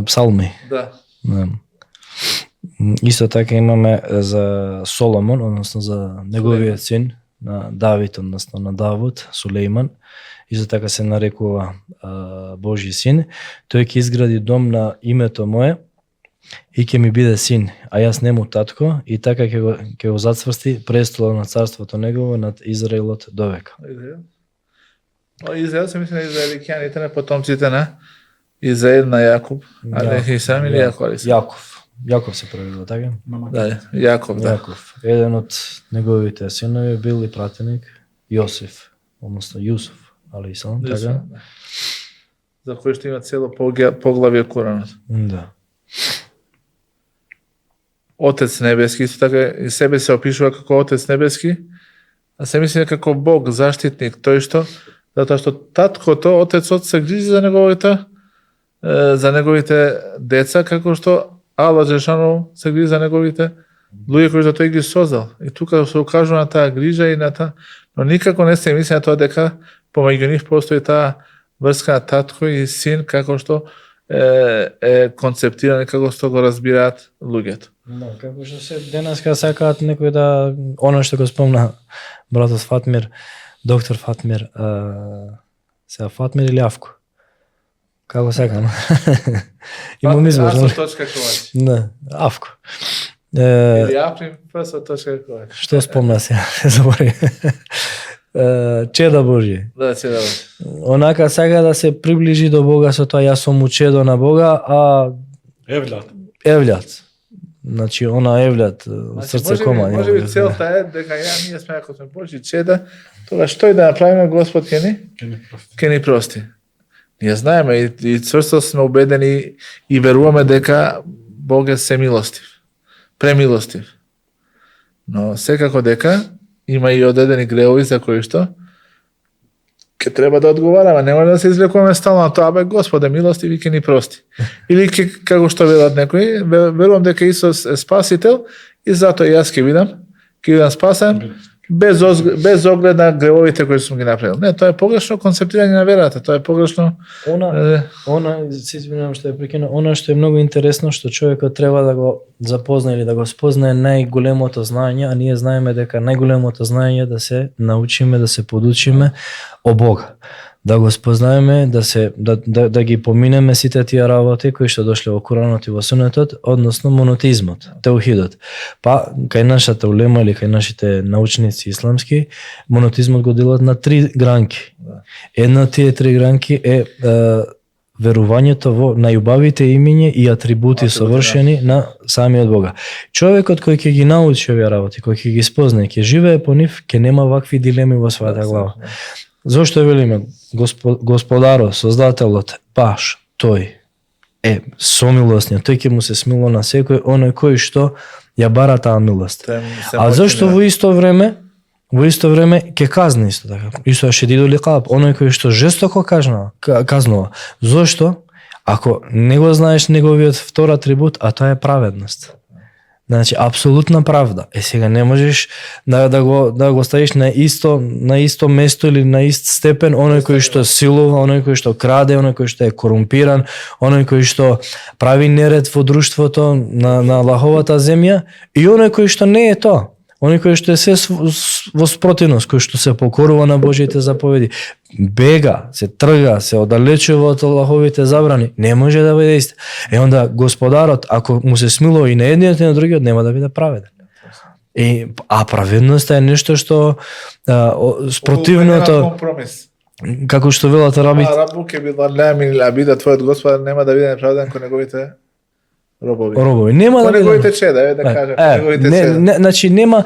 псалми. Да. Исто така имаме за Соломон, односно за неговиот син, на Давид, односно на Давуд, Сулејман, исто така се нарекува Божји син. Тој ќе изгради дом на името мое и ќе ми биде син, а јас нему татко, и така ќе го зацврсти престолот на царството негово над Израелот довека. Израел се мисли на израеликјаните, на потомците на Израел, на Јакуб, алейхисалам или Јаков? Јаков се преведува, така? Да, Јаков, да. Јаков. Еден од неговите синови бил и пратеник Јосиф, односно Јусуф, алейхисалам, така? За кој што има цело поглавје Куранот. Да. Отец небески, исто така и себе се опишува како Отец небески, а се мисли како Бог, заштитник, тој што, затоа што таткото, отецот се грижи за неговите деца, како што Аллах Джелешану се грижи за неговите луѓе кои што тој ги создал. И тука се укажува на таа грижа и на таа, но никако не се мисли на тоа дека помеѓу нив постои таа врска на татко и син, како што е концептиран, како што го разбираат луѓето. Да, како што се денеска сакаат некој да, оно што го спомна братот Фатмир, доктор Фатмир, сега Фатмир или Авко? Како сакам? Имам избор. Фатмир, Да, Авко. Или Африм, ПС.ковач. Што спомна сега, се забори. Чеда Божје. Да, чеда Божје. Онака сака да се приближи до Бога со тоа, јас сум чедо на Бога, а Евлјат. Евлјат. значи она евлят срце кома. Може би целта е дека ние сме ако сме Божји чеда, тогаш што и да направиме Господ ќе ни прости. Ние знаеме и цврсто сме убедени и веруваме дека Бог е семилостив, премилостив. Но секако дека има и одредени гревови за кои што ќе треба да одговараме, не може да се извлекуваме стално на тоа, Господ е милостив и ќе ни прости. Или како што веруват некои, верувам дека Исус е спасител и затоа јас ќе бидам спасен без оглед на гревовите кои сум ги направил. Не, тоа е погрешно концептирање на верата, тоа е погрешно. Она се извинувам што ја прекинав, она што е многу интересно што човекот треба да го запознае или да го спознае најголемото знаење, а ние знаеме дека најголемото знаење е да се научиме, да се подучиме о Бога. Да го спознаеме, да ги поминеме сите тие работи кои што дошле во Куранот и во Сунетот, односно монотеизмот, теухидот. Па кај нашата улема или кај нашите научници исламски, монотеизмот го делат на 3 гранки. Една од тие 3 гранки е верувањето во најубавите имиња и атрибути совршени на самиот Бога. Човекот кој ќе ги научи овие работи, кој ќе ги спознае, ќе живее по нив, ќе нема вакви дилеми во својата глава. Зошто велиме Господарот, Создателот, баш тој е сомилосниот, тој ќе му се смилува на секој оној кој што ја бара таа милост. А зошто во исто време ќе казни исто така. Исто шедидул иқаб, оној кој што жестоко казнува. Зошто? Ако не го знаеш неговиот втор атрибут, а тоа е праведност. Значи апсолутна правда. Сега не можеш да го ставиш на исто место или на ист степен оној кој што силува, оној кој што краде, оној кој што е корумпиран, оној кој што прави неред во друштвото на Аллаховата земја и оној кој што не е тоа. Оној кој што е се во спротивност, кој што се покорува на Божјите заповеди, бега, се трга, се оддалечува од Аллаховите забрани, не може да биде ист. Онда Господарот, ако му се смилува и на едниот и на другиот, нема да биде праведен. А праведноста е нешто што спротивното, како што велат арабите. Рабу ке би длем абида, твојот Господар нема да биде неправеден кон неговите робови. Нема да неговите чеда, да кажам, неговите чеда. Значи нема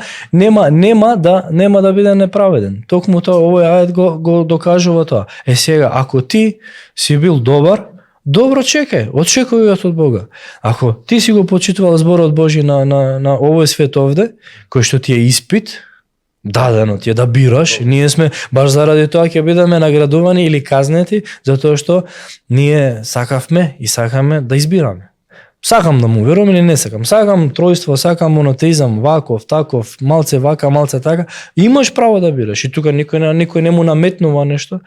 да биде неправеден. Токму тоа овој ајет го докажува тоа. Сега ако ти си бил добро чекај, очекувај од Бога. Ако ти си го почитувал зборот Божји на овој свет овде, кој што ти е испит, дадено ти е да бираш, ние сме баш заради тоа ќе бидеме наградувани или казнети, затоа што ние сакавме и сакаме да избираме. Сакам да му верувам или не сакам. Сакам тројство, сакам монотеизам, ваков, таков, малце вака, малце така. Имаш право да бираш. И тука никој не му наметнува нешто.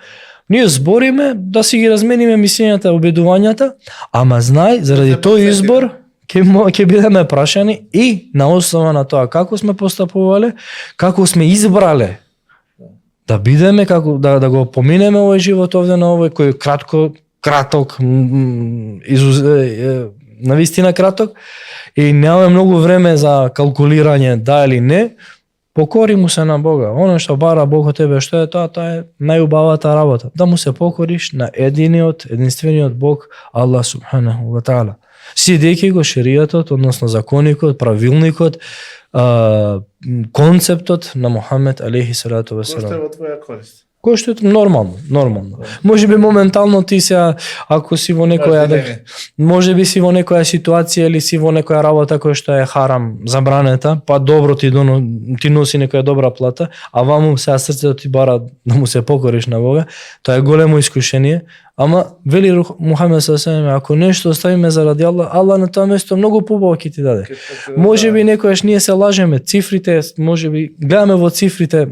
Ние збориме да си ги размениме мислењата, обидувањата, ама знај, заради тој избор ќе бидеме прашани и на основа на тоа како сме постапувале, како сме избрале да бидеме, како да го поминеме овој живот овде на овој кој краток, навистина краток и немаме многу време за калкулирање да или не, покори му се на Бога. Оно што бара Бог од тебе, што е тоа е најубавата работа. Да му се покориш на единствениот Бог, Аллах субханаху ва таала. Следејќи го шеријатот, односно законикот, правилникот, концептот на Мухамед алейхи салату ва селам. Кој што е во твоја корист? Кој што е нормално. Може би моментално ти се, ако си во некоја може би си во некоја ситуација или си во некоја работа која што е харам, забранета, па добро ти носи некоја добра плата, а ваму се срцето ти бара да му се покориш на Бога, тоа е големо искушение, ама вели Мухамед саллаллаху ако нешто оставиме заради Аллах на тоа место многу побаво ќе ти даде. Може би некојаш ние се лажеме, цифрите, може би гледаме во цифрите,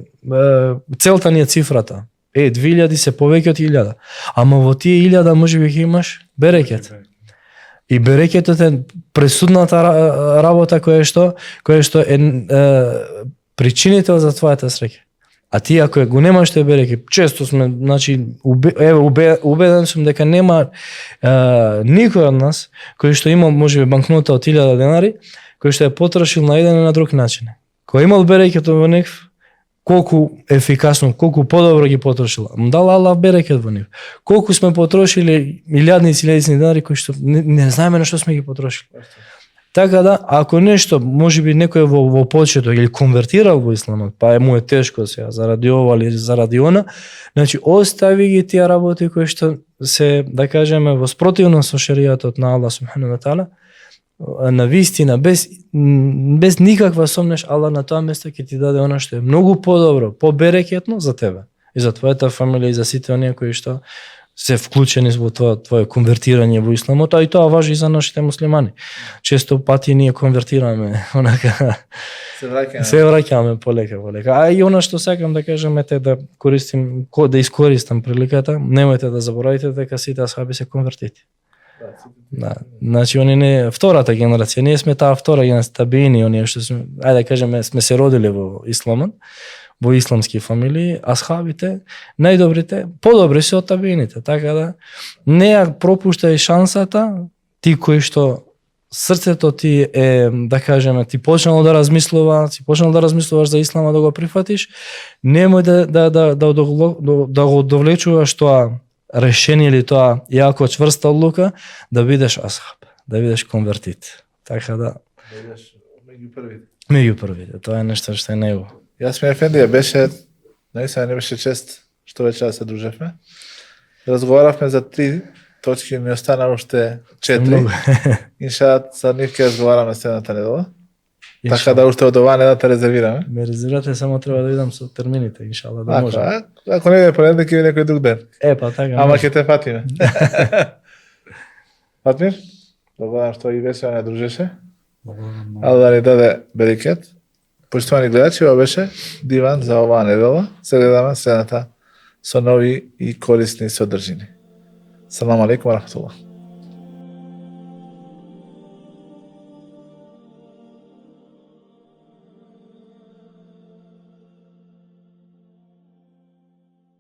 целта ни е цифрата. 2000 се повеќе од 1000. Ама во тие 1000 може би ќе имаш берекет. И берекетот е пресудната работа која што е причинител за твојата среќа. А ти ако го немаш тој берекет, често сме, значи убеден сум дека нема никој од нас кој што имал можеби банкнота од 1000 денари, кој што е потрошил на еден и на друг начин. Кој имал берекет во некој, колку ефикасно, колку подобро ги потрошил. Дал Аллах берекет во нив. Колку сме потрошили илјадници денари кои што не знаеме на што сме ги потрошили. Така да, ако нешто, можеби некој во почеток или конвертирал во исламот, па му е тешко сега заради ова или заради она, значи остави ги тие работи кои што се, да кажеме, во спротивно со шеријатот на Аллах субхану ва таала, на вистина, без никаква сомнеш, Аллах на тоа место ќе ти даде она што е многу подобро, поберекетно за тебе и за твојата фамилија и за сите оние кои што се вклучени во твое конвертирање во исламот, а и тоа важи и за нашите муслимани. Често пати ние конвертираме, онака се враќаме полека. А и она што сакам да кажам е да користим, да искористам приликата, немојте да заборавите дека сите асхаби се конвертити. Да, значи они не втората генерација, ние сме таа втора генерација, табини, оние што сме, ајде да кажеме, сме се родили во исламот, во исламски фамилии, асхабите, најдобрите, подобри се од табините, така да не ја пропуштај шансата, ти кој што срцето ти е, да кажеме, ти почнало да размислуваш за ислама, да го прифатиш, немој да го довлечуваш тоа решение или тоа јако чврста одлука, да бидеш асхаб, да бидеш конвертит. Така да бидеш меѓу првите, тоа е нешто што е него. Јасмин Ефендија беше, наистина не беше чест што вечера се дружевме. Разговаравме за 3 точки, ми остана уште 4. Иншалат, за нив ќе разговараме следната недела. Така да уште од оваа недата резервираме. Ме резервирате, само треба да видам со термините, иншалла, да може. Ако не е понеделник, ќе биде некој друг ден. Па така. Ама ќе те фатиме. Фатмир, благодарам што и весело не дружеше. Аллах да ни даде берекет. Поштовани гледачи, ова беше диван за оваа недела. Се гледаме следната со нови и корисни содржини. Салам алейкум ва рахматуллах.